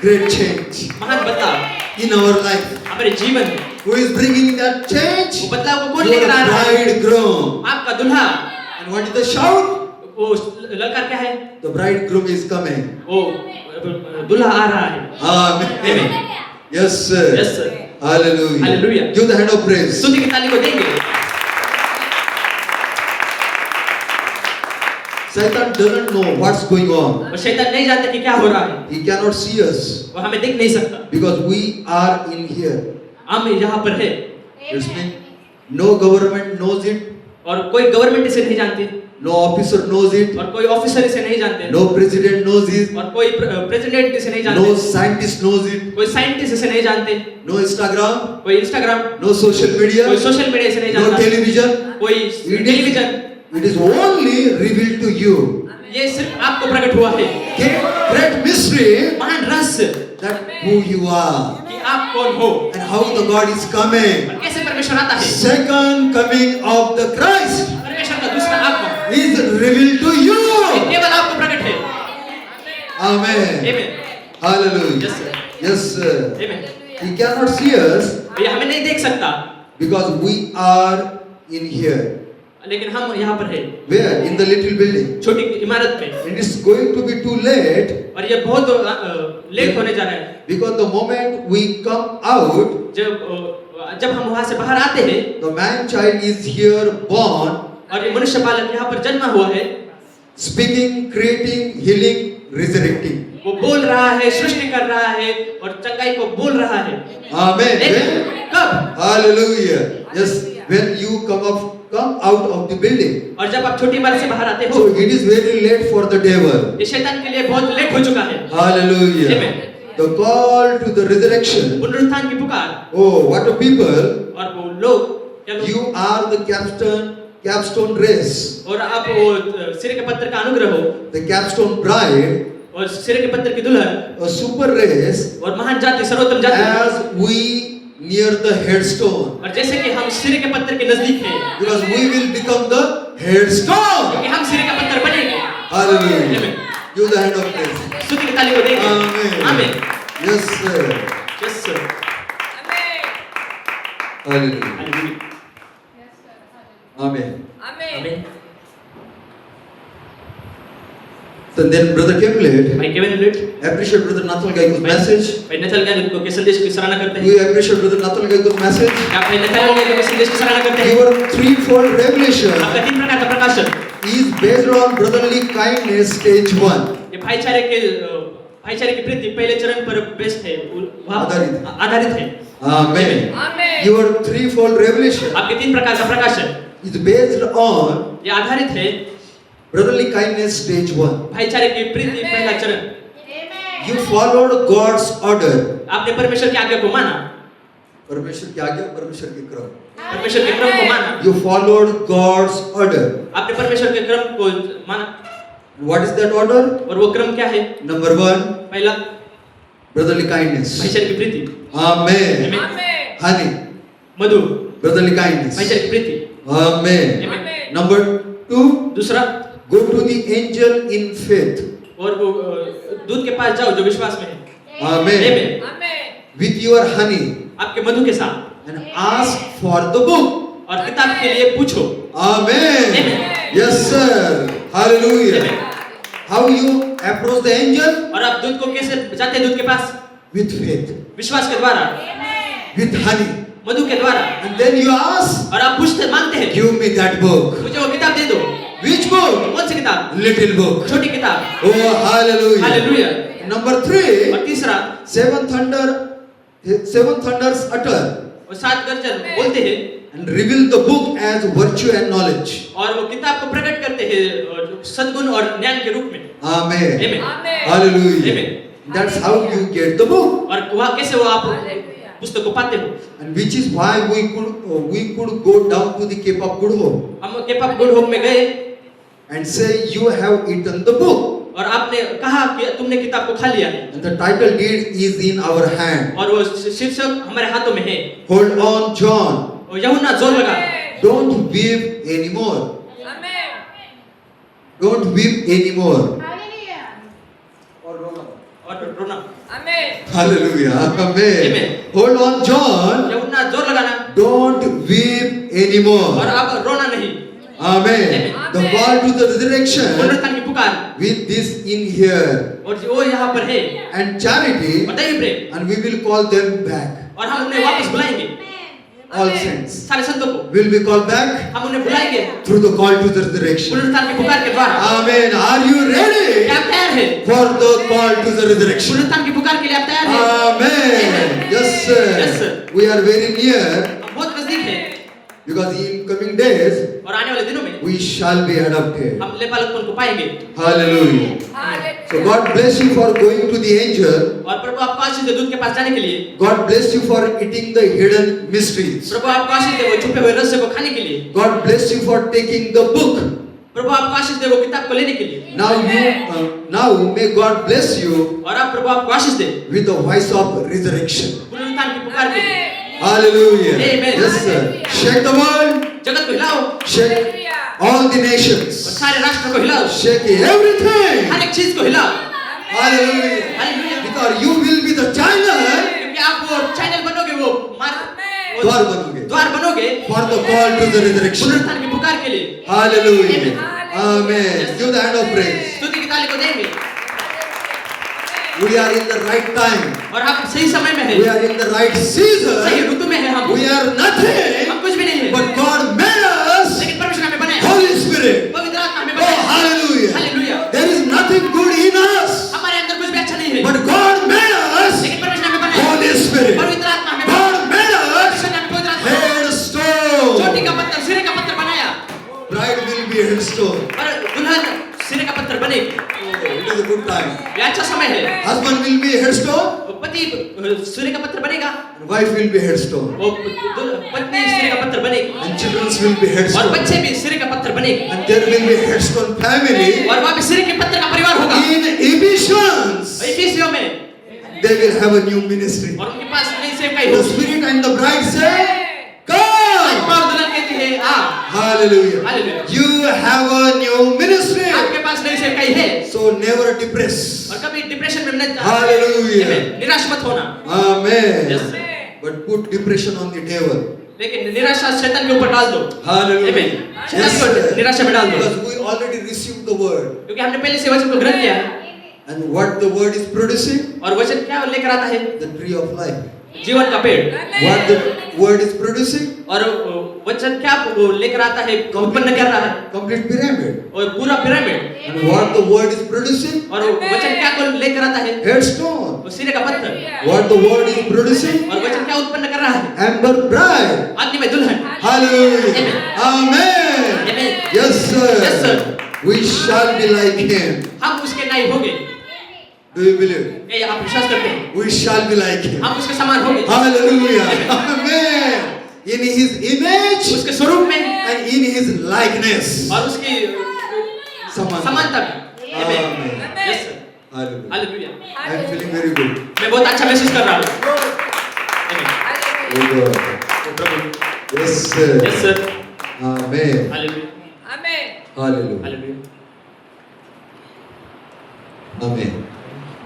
Great change महान बदलाव in our life. हमारे जीवन में, Who is bringing that change? वो बदलाव को कौन Your लेकर आ रहा है? bridegroom. आपका दुल्हा। And what is the shout? वो ललकार क्या है? The bridegroom is coming. वो दुल्हा आ रहा है। Amen. Yes, sir. Yes, sir. Hallelujah. Hallelujah. Give the hand of praise. स्तुति की ताली को देंगे। Satan doesn't know what's going on. और शैतान नहीं जानता कि क्या हो रहा है, He cannot see us वो हमें देख नहीं सकता। because we are in here. हम यहाँ पर है This means no government knows it, और कोई गवर्नमेंट इसे नहीं जानती no officer knows it, और कोई ऑफिसर इसे नहीं जानते no president knows it, और कोई प्रेसिडेंट इसे नहीं no जानते, scientist knows it, कोई साइंटिस्ट इसे नहीं जानते, no Instagram, कोई इंस्टाग्राम, no social media, कोई सोशल मीडिया इसे नहीं no जानता, television. कोई television. It is only revealed to you. ये सिर्फ आपको प्रकट हुआ है। Great mystery महान रहस्य that who you are कि आप कौन हो and how the God is coming. और कैसे परमेश्वर आता है। Second coming of the Christ परमेश्वर का दूसरा आत्मा is revealed to you. ये केवल आपको प्रकट है। Amen. Amen. Hallelujah. Yes, sir. Yes, sir. Amen. He cannot see us ये हमें नहीं देख सकता, because we are in here. लेकिन हम यहाँ पर है Where? In the little building. छोटी इमारत में, It is going to be too late और ये बहुत लेट होने जा रहा है। because the moment we come out, जब हम वहाँ से बाहर आते हैं the man child is here born, और ये मनुष्य बालक यहाँ पर जन्मा हुआ है, speaking, creating, healing, resurrecting. वो बोल रहा है, सृष्टि कर रहा है और चंगाई को बोल रहा है। Amen. लेकिन When? कब? Hallelujah. Yes, when you come out of the building. और जब आप छोटी इमारत से बाहर आते हो, So it is very late for the devil. ये शैतान के लिए बहुत लेट हो चुका है। Hallelujah. Amen. The call to the resurrection. पुनरुत्थान की पुकार, Oh, what a people. और वो लोग, क्या लोग? You are the capstone race. और आप वो सिर के पत्थर का अनुग्रह हो, The capstone bride. और सिर के पत्थर की दुल्हन, A super race. और महान जाति, सर्वोत्तम जाति। As we near the headstone. और जैसे कि हम सिर के पत्थर के नजदीक हैं, Because we will become the headstone. क्योंकि हम सिर का पत्थर बनेंगे। Hallelujah. Amen. Give the hand of praise. स्तुति की ताली को देंगे। Amen. आमीन। Yes, sir. Yes, sir. Hallelujah. Hallelujah. Amen. आमीन। So then Brother Kemlet, भाई केविन लेट, appreciate Brother Nathal Gaiku's message. भाई नथल गाय के संदेश की सराहना करते Do हैं। you appreciate Brother Nathal Gaiku's message? क्या भाई नथल गाय के संदेश की सराहना करते हैं? Your threefold revelation आपका तीन प्रकार का प्रकाशन, is based on brotherly kindness, stage 1. ये भाईचारे की प्रीति पहले चरण पर बेस्ड है, वहाँ आधारित है। Amen. Your threefold revelation आपके तीन प्रकार का प्रकाशन is based on ये आधारित है brotherly kindness, stage 1. भाईचारे की प्रीति पहला चरण। You followed God's order. आपने परमेश्वर की आज्ञा को माना, परमेश्वर की आज्ञा, परमेश्वर के क्रम. परमेश्वर के क्रम को माना। You followed God's order. आपने परमेश्वर के क्रम को माना। What is that order? और वो क्रम क्या है? Number 1, पहला brotherly kindness. भाईचारे की प्रीति। Amen. आमीन। Honey, मधु, brotherly kindness. भाईचारे की प्रीति। Amen. आमीन। Number 2, दूसरा, go to the angel in faith. और वो दूध के पास जाओ जो विश्वास में है। Amen. आमीन। With your honey आपके मधु के साथ and ask for the book. और किताब के लिए पूछो। Amen. Amen. Yes, sir. Hallelujah. Amen. How you approach the angel? और आप दूध को कैसे जाते हैं दूध के पास? With faith. विश्वास के द्वारा, With honey. मधु के द्वारा। And then you ask, और आप पूछते मांगते हैं, give me that book. मुझे वो किताब दे दो। Which book? कौन सी किताब? Little book. छोटी किताब। Oh, hallelujah. हालेलुया। Number 3, और तीसरा, seven thunders utter वो सात गर्जन बोलते हैं and reveal the book as virtue and knowledge. और वो किताब को प्रकट करते हैं और सद्गुण और ज्ञान के रूप में। Amen. Amen. Hallelujah. Amen. That's how you get the book. और वहाँ कैसे वो आप पुस्तक को पाते हो। And which is why we could go down to the Cape of Good Hope हम केपअप गुड होप में गए and say, you have eaten the book. और आपने कहा कि तुमने किताब को खा लिया है And the title deed is in our hand. और वो शीर्षक हमारे हाथों में है। Hold on, John. और यूहन्ना जोर लगा, Don't weep anymore. Don't weep anymore. और रोना। Hallelujah. Amen. Amen. Hold on, John. यूहन्ना जोर लगाना Don't weep और anymore. अब रोना नहीं। Amen. The call to the resurrection पुनरुत्थान की पुकार with this in here और वो यहाँ पर है and charity, और दया प्रेम and we will call them back. और हम उन्हें वापस बुलाएंगे। All saints सारे संतों को will be called back हम उन्हें बुलाएंगे through the call to the resurrection. पुनरुत्थान की पुकार के द्वारा। Amen. Are you ready क्या आप तैयार है? for the call to the resurrection? पुनरुत्थान की पुकार के लिए आप तैयार हैं? Amen. Yes, sir. Yes, sir. We are very near हम बहुत नजदीक हैं because in coming days और आने वाले दिनों में we shall be adopted. हम लेपालकपन को पाएंगे। Hallelujah. So God bless you for going to the angel. और प्रभु आपको आशीष दे दूत के पास जाने के लिए। God bless you for eating the hidden mysteries. प्रभु आपको आशीष दे वो छुपे हुए रहस्य को खाने के लिए। God bless you for taking the book. प्रभु आपको आशीष दे वो किताब को लेने के लिए। Now may God bless you और आप प्रभु आपको आशीष दे with the voice of resurrection. पुनरुत्थान की पुकार के। Hallelujah. Amen. Yes, sir. Shake the world. जगत को हिलाओ Shake all the और nations. सारे राष्ट्र को हिलाओ। Shake everything. हर एक चीज को हिलाओ। Hallelujah. Hallelujah. Because you will be the channel. क्योंकि आप वो चैनल बनोगे वो द्वार बनोगे. द्वार बनोगे For the call to the resurrection. पुनरुत्थान की पुकार के लिए। Hallelujah. Amen. Give the hand of praise. स्तुति की ताली को देंगे We are in the right time. और हम सही समय में We हैं। are in the right season. सही ऋतु में हैं हम। We are nothing. हम कुछ भी नहीं हैं। But God made us लेकिन परमेश्वर हमें बनाया। Holy Spirit. पवित्र आत्मा हमें Oh, बनाया। hallelujah. Hallelujah. There is nothing good in us. हमारे अंदर कुछ भी अच्छा नहीं है। But God made us लेकिन परमेश्वर हमें बनाया। Holy Spirit. पवित्र आत्मा हमें बनाया। God made us परमेश्वर ने हमें पवित्र आत्मा headstone. चोटी का पत्थर सिरे का पत्थर बनाया Bride will be headstone. और दुल्हन सिरे का पत्थर बनेगी। It is a good time. ये अच्छा समय है। Husband will be headstone. पति सिरे का पत्थर बनेगा And wife will be headstone. और पत्नी सिरे का पत्थर बनेगी And children will be और headstone. बच्चे भी सिरे का पत्थर बनेगी And there will be headstone family. और वहाँ पे सिरे के पत्थर का परिवार होगा। In Ephesians, इफिसियों में they will have a new ministry. और उनके पास नई सेवकाई The होगी। Spirit and the bride say, आत्मा Come! और दुल्हन कहती है आ। Hallelujah. Hallelujah. You have a new ministry. आपके पास नई सेवकाई है So never depress. और कभी डिप्रेशन में मत Hallelujah. निराश मत होना। Amen. Yes. But put depression on the devil. लेकिन निराशा शैतान के ऊपर डाल दो। Hallelujah. Amen. शैतान Yes, को sir. निराशा में डाल दो Because we already received the word. क्योंकि हमने पहले से वचन को ग्रहण किया है And what the word is producing? और वचन क्या लेकर आता है? The tree of life. जीवन का पेड़। What the word is producing? और वचन क्या लेकर आता है? उत्पन्न कर रहा है Complete pyramid. और पूरा pyramid. And what the word is producing? और वचन क्या को लेकर आता है? Headstone. वो सिरे का पत्थर। What the word is producing? और वचन क्या उत्पन्न कर रहा है? Amber bride. अग्नि में दुल्हन। Hallelujah. Amen. Amen. Amen. Yes, sir. Yes, sir. We shall be like him. हम उसके नहीं होंगे। Do you believe? ये आप विश्वास करते हैं? We shall be like him. हम उसके समान होंगे। Hallelujah. Amen. In his image उसके स्वरूप में and in his likeness. और उसकी समानता में। Amen. Amen. Yes, sir. Hallelujah. Hallelujah. I am feeling very good. मैं बहुत अच्छा महसूस कर रहा हूँ। Amen. Oh God. तो प्रभु। Yes, sir. Yes, sir. Amen. Hallelujah. Hallelujah. Hallelujah. Amen.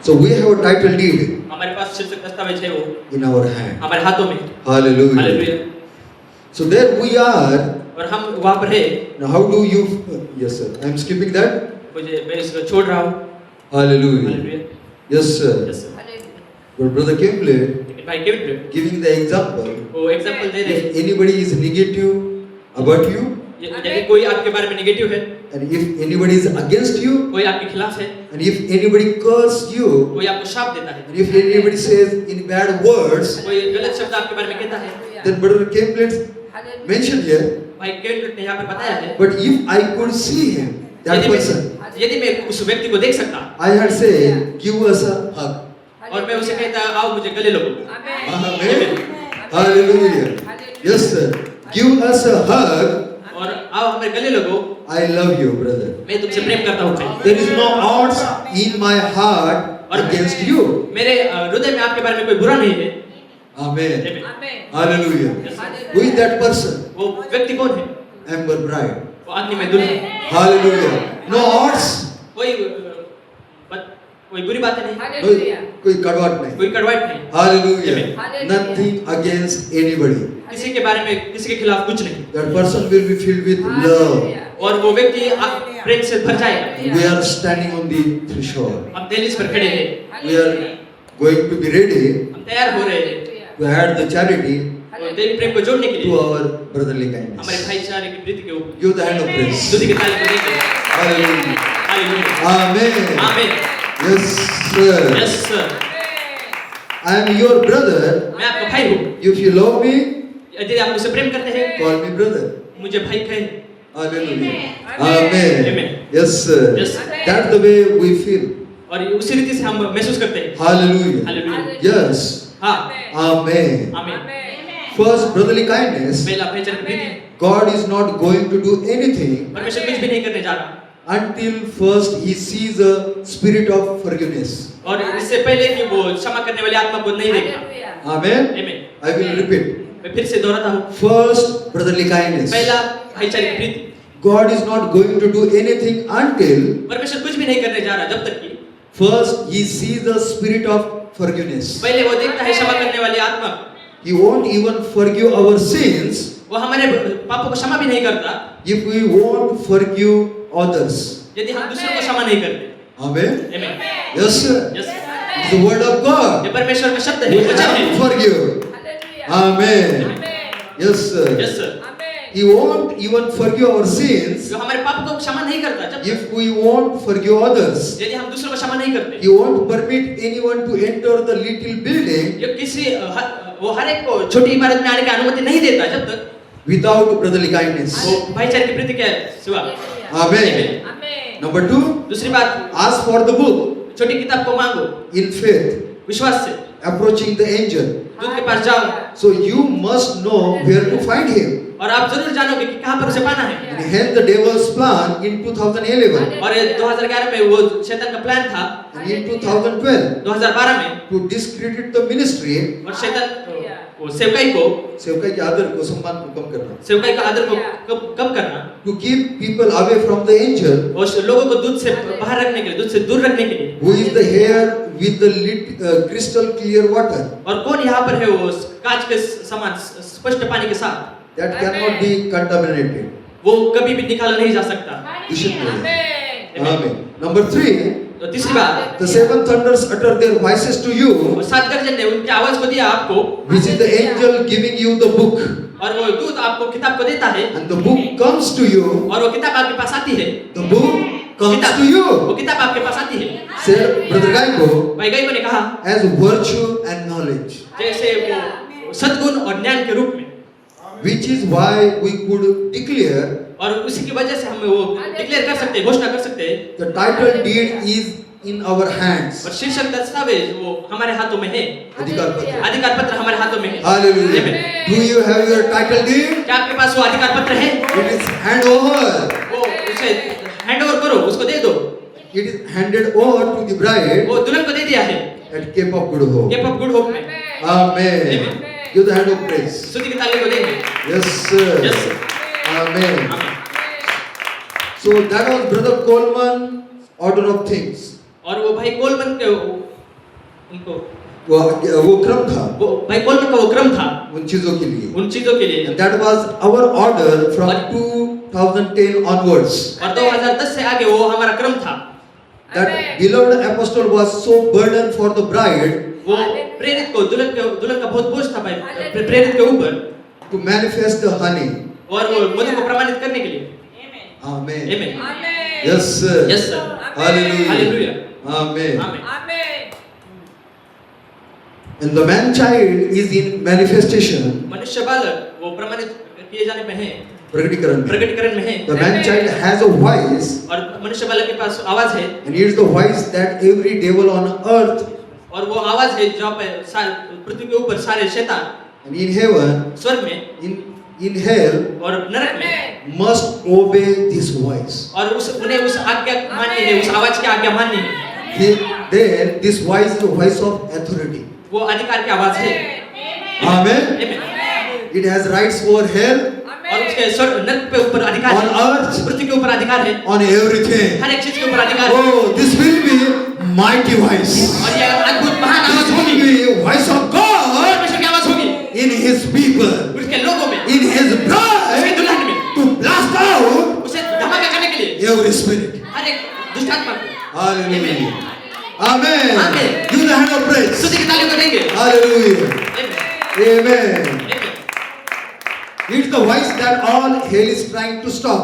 So we have a title deed हमारे पास शीर्षक दस्तावेज है वो in our hand. हमारे हाथों में। Hallelujah. Hallelujah. So there we are. और हम वहाँ पर है। Now how do you? Yes, sir. I am skipping that. मुझे मैं इसको छोड़ रहा हूँ। Hallelujah. Hallelujah. Yes, sir. Yes, sir. But Brother Kimble लेकिन भाई केविन giving the example. वो एग्जांपल दे रहे हैं। If anybody is negative about you, यदि कोई आपके बारे में नेगेटिव है, and if anybody is against you, कोई आपके खिलाफ है, and if anybody curses you, कोई आपको शाप देता है, and if anybody says in bad words, कोई गलत शब्द आपके बारे में कहता है, then Brother Kimble mentioned here. भाई केविन ने यहाँ पे बताया है। But if I could see him, that person, यदि मैं उस व्यक्ति को देख सकता, I had said, give us a hug. और मैं उसे कहता आओ मुझे गले लगो। Amen. Hallelujah. Yes, sir. Give us a hug. और आओ हमारे गले लगो। I love you, brother. मैं तुमसे प्रेम करता हूँ भाई। There is no odds in my heart against you. मेरे हृदय में आपके बारे में कोई बुरा नहीं है। Amen. Amen. Hallelujah. Who is that person? वो व्यक्ति कौन है? Amber bride. वो अग्नि में दुल्हन। Hallelujah. No odds. कोई बुरी बात नहीं। कोई कड़वाहट नहीं. कोई कड़वाहट नहीं। Hallelujah. Nothing against anybody. किसी के बारे में किसी के खिलाफ कुछ नहीं। That person will be filled with love. और वो व्यक्ति प्रेम से भर जाएगा। We are standing on the threshold. हम दहलीज पर खड़े हैं। We are going to be ready हम तैयार हो रहे हैं। to add the charity और देवी प्रेम को जोड़ने के to लिए our brotherly kindness. हमारे भाईचारे की प्रीति के ऊपर Give the hand of praise. स्तुति की ताली बजाएंगे। Hallelujah. हालेलुया। Amen. आमीन। Yes, sir. Yes sir. I am your brother. मैं आपका भाई हूँ। If you love me, यदि आप मुझसे प्रेम करते हैं call me brother. मुझे भाई कहें। Hallelujah. Amen. Amen. Yes, sir. Yes. That's the way we feel. और उसी रीति से हम महसूस करते हैं। Hallelujah. हालेलुया। Yes. हाँ। Amen. आमीन। First, brotherly kindness. पहला भाईचारे की प्रीति। God is not going to do anything परमेश्वर कुछ भी नहीं करने जा रहा। until first He sees a spirit of forgiveness. और इससे पहले कि वो क्षमा करने वाली आत्मा को नहीं देखा। Amen. Amen. I will repeat. मैं फिर से दोहराता हूँ। First, brotherly kindness. पहला भाईचारे की प्रीति। God is not going to do anything until परमेश्वर कुछ भी नहीं करने जा रहा जब तक कि first He sees the spirit of forgiveness. पहले वो देखता है क्षमा करने वाली आत्मा। He won't even forgive our sins वो हमारे पापों को क्षमा भी नहीं करता if we won't forgive others. यदि हम दूसरों को क्षमा नहीं करते। Amen. Amen. Yes, sir. Yes. It's the word of God. ये परमेश्वर का शब्द है, We वचन have to है। forgive. Amen. Yes, sir. Yes sir. He won't even forgive our sins जो हमारे पापों को क्षमा नहीं करता जब if we won't forgive others. यदि हम दूसरों को क्षमा नहीं करते। He won't permit anyone to enter the little building ये किसी वो हर एक को छोटी इमारत में आने की अनुमति नहीं देता जब तक without brotherly kindness. वो भाईचारे की प्रीति के सिवा। Amen. Number 2, दूसरी बात, ask for the book छोटी किताब को मांगो in faith, विश्वास से। approaching the angel. दूत के पास जाओ So you must know where to find him. और आप जरूर जानोगे कि कहाँ पर उसे पाना है। And hence the devil's plan in 2011 और 2011 में वो शैतान का प्लान था and in 2012 2012 में to discredit the ministry, और शैतान वो सेवकाई सेवकाई के आदर को, सम्मान को कम करना, सेवकाई का आदर को कम करना to keep people away from the angel और लोगों को दूध से बाहर रखने के लिए, दूध से दूर रखने के लिए। who is the hair with the crystal clear water और कौन यहाँ पर है वो कांच के समान स्पष्ट पानी के साथ that cannot be contaminated. वो कभी भी निकाला नहीं जा सकता। Amen. Number 3, तो तीसरी बात, the seven thunders utter their voices to you, वो सात गर्जन ने उनकी आवाज को दिया आपको which is the angel giving you the book, और वो दूत आपको किताब को देता है and the book comes to you. और वो किताब आपके पास आती है। The book comes to you. वो किताब आपके पास आती है। Said Brother Gaiko, भाई गाइको ने कहा as virtue and knowledge, जैसे वो सद्गुण और ज्ञान के रूप में, which is why we could declare और उसी की वजह से हम वो डिक्लेयर कर सकते हैं, घोषणा कर सकते हैं। the title deed is in our hands. और शीर्षक दस्तावेज वो हमारे हाथों में है। अधिकार पत्र. अधिकार पत्र हमारे हाथों में है। Hallelujah. Amen. Do you have your title deed? क्या आपके पास वो अधिकार पत्र है? It is hand over. वो उसे हैंड ओवर करो, उसको दे दो। It is handed over to the bride वो दुल्हन को दे दिया है। at Cape of Good Hope. Cape of Good Hope में। Amen. Amen. Give the hand of praise. स्तुति की ताली को देंगे। Yes, sir. Yes, sir. Amen. आमीन। So that was Brother Coleman's order of things. और वो भाई कोलमन के उनको वो क्रम था वो भाई कोलमन का वो क्रम था उन चीजों के लिए. उन चीजों के लिए। And that was our order from 2010 onwards. और 2010 से आगे वो हमारा क्रम था। That beloved apostle was so burdened for the bride वो प्रेरित को दुल्हन का बहुत बोझ था भाई प्रेरित के ऊपर to manifest the honey. और वो मधु को प्रमाणित करने के लिए। Amen. Amen. Yes, sir. Yes, sir. Hallelujah. Hallelujah. Amen. Amen. And the man child is in manifestation. मनुष्य बालक वो प्रमाणित किए जाने में है। प्रकटीकरण में. प्रकटीकरण में है। The man child has a voice. और मनुष्य बालक के पास आवाज है। And it is the voice that every devil on earth और वो आवाज है जहाँ पे पृथ्वी के ऊपर सारे शैतान And in heaven, स्वर्ग में in hell, और नरक में must obey this voice. और उन्हें उस आज्ञा माननी है, उस आवाज की आज्ञा माननी है। Then this voice is the voice of authority. वो अधिकार की आवाज है। Amen. Amen. It has rights over hell, और उसके स्वर्ग नरक पे ऊपर अधिकार on है, earth, पृथ्वी के ऊपर अधिकार है, on everything. हर एक चीज के ऊपर अधिकार है। Oh, this will be mighty voice. और ये अद्भुत महान आवाज This होगी, will be voice of God परमेश्वर की आवाज होगी in His people, उसके लोगों में, in His उसके bride, दुल्हन में, to blast out उसे धमाका करने के लिए every spirit. हर एक दुष्ट आत्मा को। Hallelujah. Amen. Amen. Give the hand of praise. स्तुति की तालियों को देंगे। Hallelujah. Amen. Amen. Amen. It's the voice that all hell is trying to stop.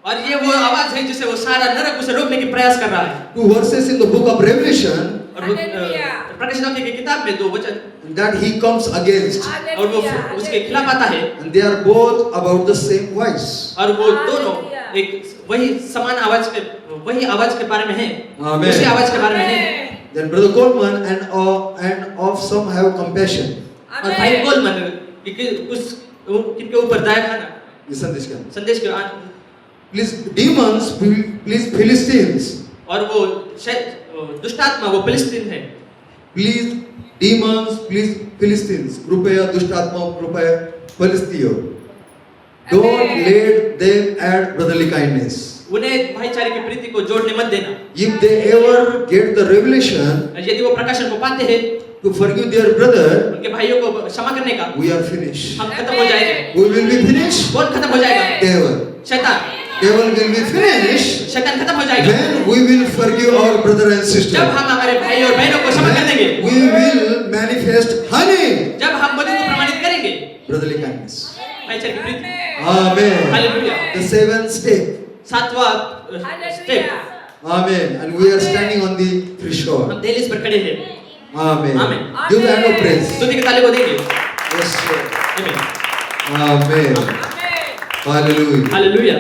और ये वो आवाज है जिसे वो सारा नरक उसे रोकने की प्रयास कर रहा है। 2 verses in the book of Revelation और वो प्रकाशित की किताब में 2 वचन that he comes against, और वो उसके खिलाफ आता है and they are both about the same voice. और वो दोनों एक वही समान आवाज के वही आवाज के बारे में है, Amen. उसी आवाज के बारे में है। Then Brother Coleman and of some have compassion. और भाई कोलमन उस किनके ऊपर दया खाना Listen this guy. संदेश के Please demons, please Philistines. और वो दुष्ट आत्मा वो फिलिस्तीन है। Please demons, please Philistines. कृपया दुष्ट आत्माओं, कृपया फिलिस्तियों. Don't let them add brotherly kindness. उन्हें भाईचारे की प्रीति को जोड़ने मत देना। If they ever get the revelation यदि वो प्रकाशन को पाते हैं to forgive their brother, उनके भाइयों को क्षमा करने का, we are finished. हम खत्म हो जाएंगे। We will be finished. कौन खत्म हो जाएगा? Devil. शैतान। Devil will be finished शैतान खत्म हो जाएगा when we will forgive our brother and sister. जब हम हमारे भाई और बहनों को क्षमा कर देंगे, We will manifest honey, जब हम मधु को प्रमाणित करेंगे, brotherly kindness. भाईचारे की प्रीति। Amen. Hallelujah. The 7th step. 7वां step, Amen. And we are standing on the threshold. हम दहलीज पर खड़े हैं। Amen. Amen. Give the hand of praise. स्तुति की ताली को देंगे। Yes, sir. Amen. Amen. Hallelujah. Hallelujah.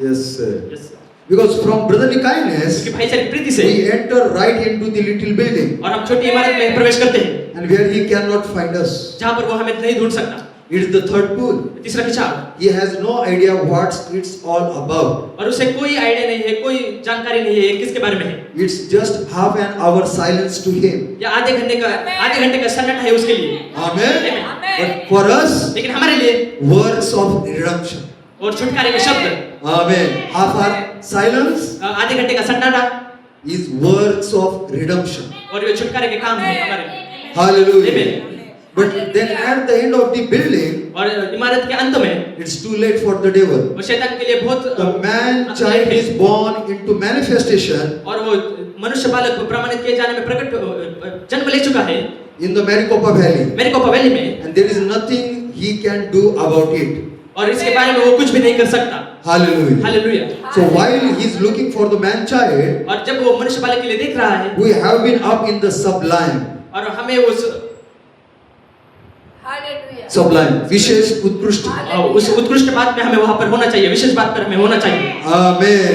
Yes, sir. Yes, sir. Because from brotherly kindness, इसकी भाईचारे की प्रीति से we enter right into the little building, और हम छोटी इमारत में प्रवेश करते हैं, and where he cannot find us. जहाँ पर वो हमें नहीं ढूंढ सकता। It is the third pool. तीसरा खिंचाव, He has no idea what it's all about. और उसे कोई आइडिया नहीं है, कोई जानकारी नहीं है ये किसके बारे में है। It's just half an hour silence to him. या आधे घंटे का सन्नाटा है उसके लिए। Amen. Amen. But for us, लेकिन हमारे लिए words of redemption. और छुटकारे के शब्द, Amen. Half hour silence आधे घंटे का सन्नाटा is words of redemption. और ये छुटकारे के काम है हमारे। Hallelujah. Amen. But then at the end of the building, और इमारत के अंत में it's too late for the devil. वो शैतान के लिए बहुत The man child is born into manifestation और वो मनुष्य बालक प्रमाणित किए जाने में प्रकट जन्म ले चुका है in the Maricopa Valley, Maricopa Valley में, and there is nothing he can do about it. और इसके बारे में वो कुछ भी नहीं कर सकता। Hallelujah. Hallelujah. So while he is looking for the man child, और जब वो मनुष्य बालक के लिए देख रहा है, we have been up in the sublime. और हमें उस Sublime, विशेष उत्कृष्ट. उत्कृष्ट बात में हमें वहां पर होना चाहिए, विशेष बात पर हमें होना चाहिए। Amen.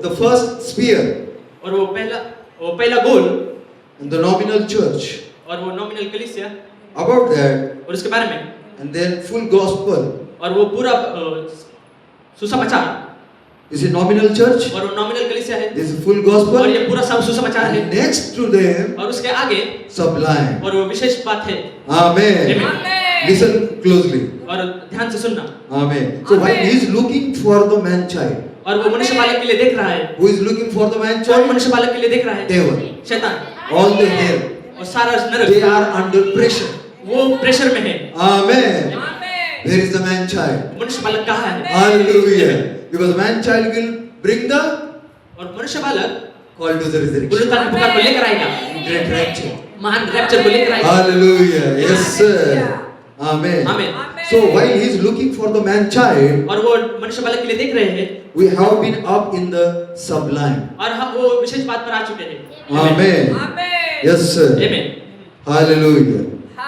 The first spear और वो पहला गोल in the nominal church. और वो नॉमिनल कलीसिया About that, और उसके बारे में, and then full gospel. और वो पूरा सुसमाचार, This is nominal church. और वो नॉमिनल कलीसिया है, This is full gospel. और ये पूरा सब सुसमाचार है। And next to them, और उसके आगे sublime. और वो विशेष बात है। Amen. Amen. Listen closely. और ध्यान से सुनना। Amen. So while he is looking for the man child, और वो मनुष्य बालक के लिए देख रहा है, who is looking for the man कौन child? मनुष्य बालक के लिए देख रहा है? Devil. शैतान। All the hell. और सारा They नरक, are under pressure. वो प्रेशर में है। Amen. Where is the man child? मनुष्य बालक कहाँ है? Hallelujah. Because man child will bring the और मनुष्य बालक call to the resurrection. पुनरुत्थान की पुकार को लेकर आएगा, Great rapture. महान रैप्चर को लेकर आएगा। Hallelujah. Yes, sir. Amen. आमीन। So while he is looking for the man child, और वो मनुष्य बालक के लिए देख रहे हैं, we have been up in the sublime. और हम वो विशेष बात पर आ चुके हैं। Amen. Yes, sir. आमीन। Hallelujah.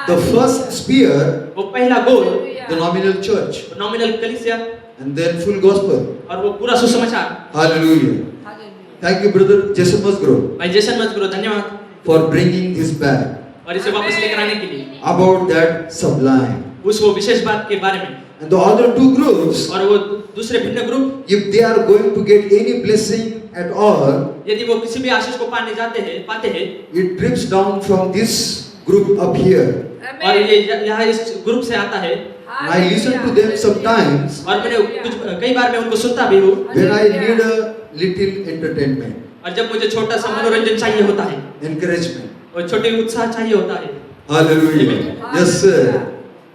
The first spear, वो पहला गोल, the nominal church, नॉमिनल कलीसिया, and then full gospel. और वो पूरा सुसमाचार। Hallelujah. Thank you, brother Jason Musgrove, भाई जेसन मजगुरो, धन्यवाद for bringing this back. और इसे वापस लेकर आने के लिए, about that sublime. उस वो विशेष बात के बारे में। And the other two groups, और वो दूसरे भिन्न group, if they are going to get any blessing at all, यदि वो किसी भी आशीष को पाने पाते हैं, it drips down from this group up here. और ये यहाँ इस ग्रुप से आता है। And I listen to them sometimes और मैंने कई बार मैं उनको सुनता भी हूँ। when I need a little entertainment, और जब मुझे छोटा सा मनोरंजन चाहिए होता है, encouragement. और छोटे उत्साह चाहिए होता है। Hallelujah. Yes, sir.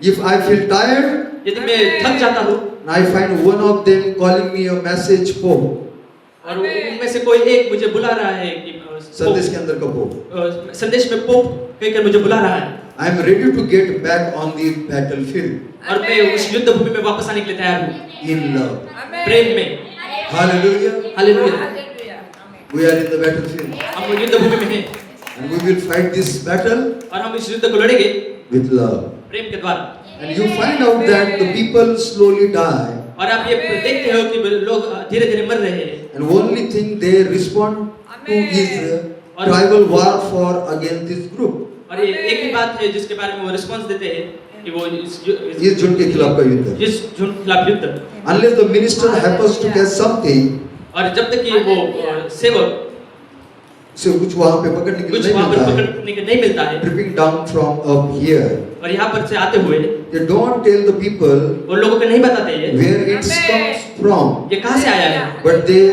If I feel tired, यदि मैं थक जाता हूँ, and I find one of them calling me a message pope, और उनमें से कोई एक मुझे बुला रहा है कि संदेश के अंदर का पोप, संदेश में पोप कहकर मुझे बुला रहा है, I am ready to get back on the battlefield और मैं उस युद्ध भूमि में वापस आने के लिए तैयार हूँ, in love. प्रेम में। Hallelujah. Hallelujah. We are in the battlefield, हम युद्ध भूमि में हैं, and we will fight this battle और हम इस युद्ध को लड़ेंगे with love. प्रेम के द्वारा। And you find out that the people slowly die, और आप ये देखते हो कि लोग धीरे-धीरे मर रहे हैं, and only thing they respond to is tribal warfare against this group. और ये एक ही बात है जिसके बारे में वो रिस्पांस देते हैं कि वो इस झुंड के खिलाफ का युद्ध. इस झुंड के खिलाफ युद्ध। Unless the minister happens to catch something, और जब तक कि वो सेवक से कुछ वहाँ पे पकड़ने के लिए कुछ नहीं वहाँ पर मिलता है, पकड़ने के नहीं मिलता है, dripping down from up here, और यहाँ पर से आते हुए they don't tell the people वो लोगों को नहीं बताते ये where it comes from, ये कहाँ से आया है, but they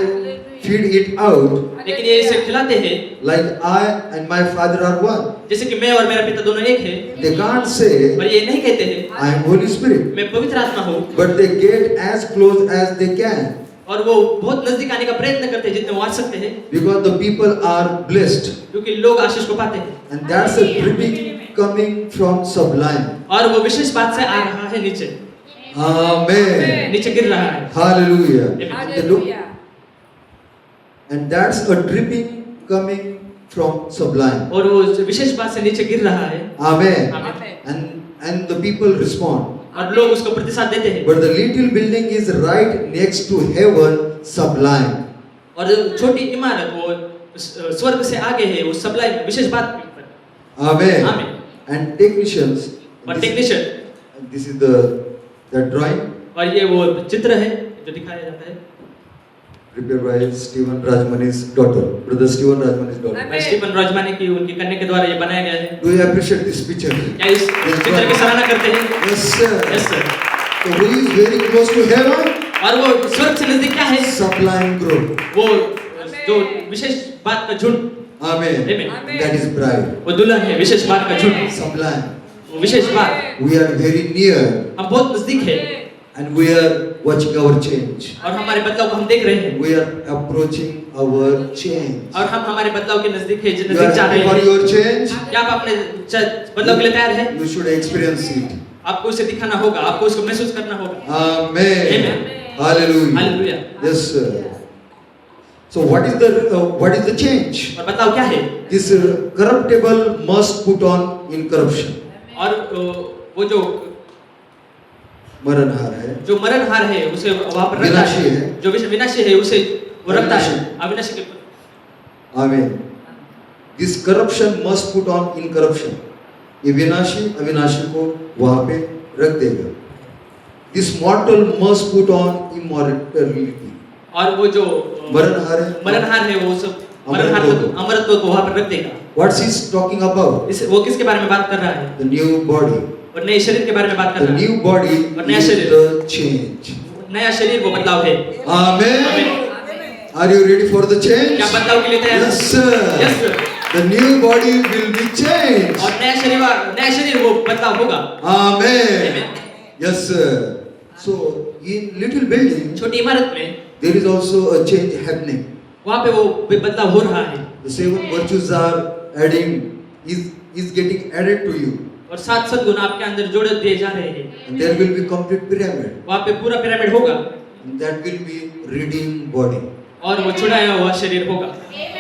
feed it out लेकिन ये इसे खिलाते हैं like I and my father are one. जैसे कि मैं और मेरा पिता दोनों एक हैं, They can't say और ये नहीं कहते हैं I am Holy Spirit, मैं पवित्र आत्मा हूँ, but they get as close as they can और वो बहुत नजदीक आने का प्रयत्न करते हैं जितने वो आ सकते हैं, because the people are blessed, क्योंकि लोग आशीष को पाते हैं, and that's a dripping coming from sublime. और वो विशेष बात से आ रहा है नीचे, Amen. नीचे गिर रहा है। Hallelujah. Amen. They look- And that's a dripping coming from sublime. और वो विशेष बात से नीचे गिर रहा है। Amen. आमीन। And the people respond. और लोग उसको प्रतिसाद देते हैं। But the little building is right next to heaven, sublime. और जो छोटी इमारत वो स्वर्ग से आगे है, वो सबलाइन विशेष बात के ऊपर। Amen. आमीन। And technicians. और technician, This is the drawing और ये वो चित्र है जो दिखाया जाता है। prepared by Stephen Rajmani's daughter, brother Stephen Rajmani's daughter. Stephen Rajmani की उनकी कन्या के द्वारा ये बनाया गया है। Do you appreciate this picture? क्या इस चित्र की सराहना करते हैं? Yes, sir. Yes sir. So who is very close to heaven? और वो स्वर्ग से नजदीक क्या है? Sublime group. वो जो विशेष बात का झुंड। Amen. Amen. That is bride. वो दुल्हन है, विशेष बात का झुंड। Sublime. वो विशेष बात। We are very near, हम बहुत नजदीक है and we are watching our change. और हमारे बदलाव को हम देख रहे हैं। We are approaching our change. और हम हमारे बदलाव के नजदीक है, You नजदीक are जा रहे ready for हैं। your change? क्या आप अपने बदलाव के लिए तैयार हैं? You should experience it. आपको उसे दिखाना होगा, आपको उसको महसूस करना होगा। Amen. Amen. Hallelujah. Hallelujah. Yes, sir. So what is the change? और बदलाव क्या है? This corruptible must put on incorruption. और वो जो मरणहार है, जो मरणहार है उसे वहां पर रखता विनाशी है, है। जो विनाशी है उसे वो रखता है अविनाशी। अविनाशी के। Amen. This corruption must put on incorruption. ये विनाशी अविनाशी को वहां पे रख देगा. This mortal must put on immortality. और वो जो मरणहार है वो सब अमरत्व को वहां पर रख देगा। What's he talking about? वो किसके बारे में बात कर रहा है? The new body. और नए शरीर के बारे में बात कर The रहा है। new body और नया is शरीर। the change. नया शरीर वो बदलाव है। Amen. आमीन। Are you ready for the change? क्या बदलाव के लिए तैयार हैं? Yes, sir. Yes, sir. The new body will be changed. और नया शरीर वो बदलाव होगा। Amen. Amen. Yes, sir. So in little building, छोटी इमारत में there is also a change happening. वहाँ पे वो बदलाव हो रहा है। The 7 virtues are adding, is getting added to you. और 7 सद्गुण आपके अंदर जोड़े दिए जा रहे हैं। And there will be complete pyramid. वहाँ पे पूरा पिरामिड होगा And that will be redeemed body. और वो छुड़ाया हुआ शरीर होगा।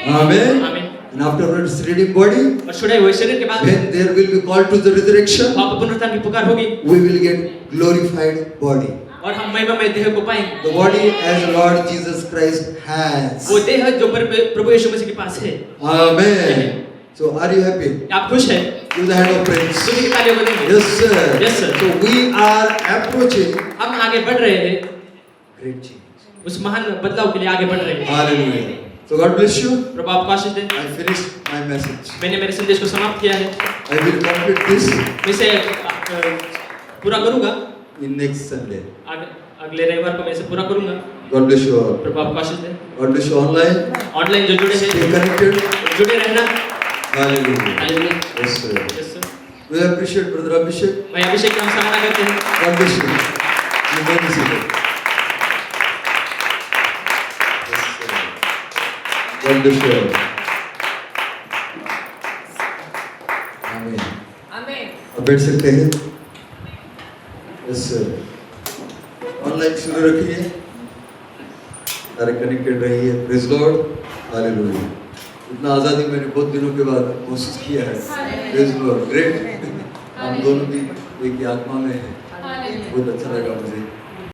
Amen. आमीन। And afterwards redeemed body, और छुड़ाए हुए शरीर के बाद when there will be called to the resurrection, वहाँ पे पुनरुत्थान की पुकार होगी we will get glorified body. और हम महिमामय देह को पाएंगे। The body as Lord Jesus Christ has. वो देह जो प्रभु यीशु मसीह के पास है। Amen. So are you happy? आप खुश हैं? Give the hand of praise. खुशी की तालियों को देंगे। Yes, sir. Yes, sir. So we are approaching हम आगे बढ़ रहे हैं, great change. उस महान बदलाव के लिए आगे बढ़ रहे हैं। Hallelujah. So God bless you. प्रभु आपको आशीष दे। I finished my message. मैंने मेरे संदेश को समाप्त किया है। I will complete this मैं इसे पूरा करूंगा। in next Sunday. अगले रविवार को मैं इसे पूरा करूंगा। God bless you all. प्रभु आपको आशीष दे। God bless you online. Online जो जुड़े Stay हैं, connected. जुड़े रहना। Hallelujah. Hallelujah. Yes, sir. Yes, sir. We appreciate Brother Abhishek. मैं अभिषेक का हम सराहना करते हैं। God bless you. You may be seated. Yes, sir. God bless you all. Amen. Amen. अब बैठ सकते हैं? Yes, sir. ऑनलाइन शुरू रखिए। सारे कनेक्टेड रहिए। Praise Lord. Hallelujah. इतना आज़ादी मैंने बहुत दिनों के बाद महसूस किया है। Praise Lord. Great. हम दोनों भी एक ही आत्मा में हैं। बहुत अच्छा लगा मुझे।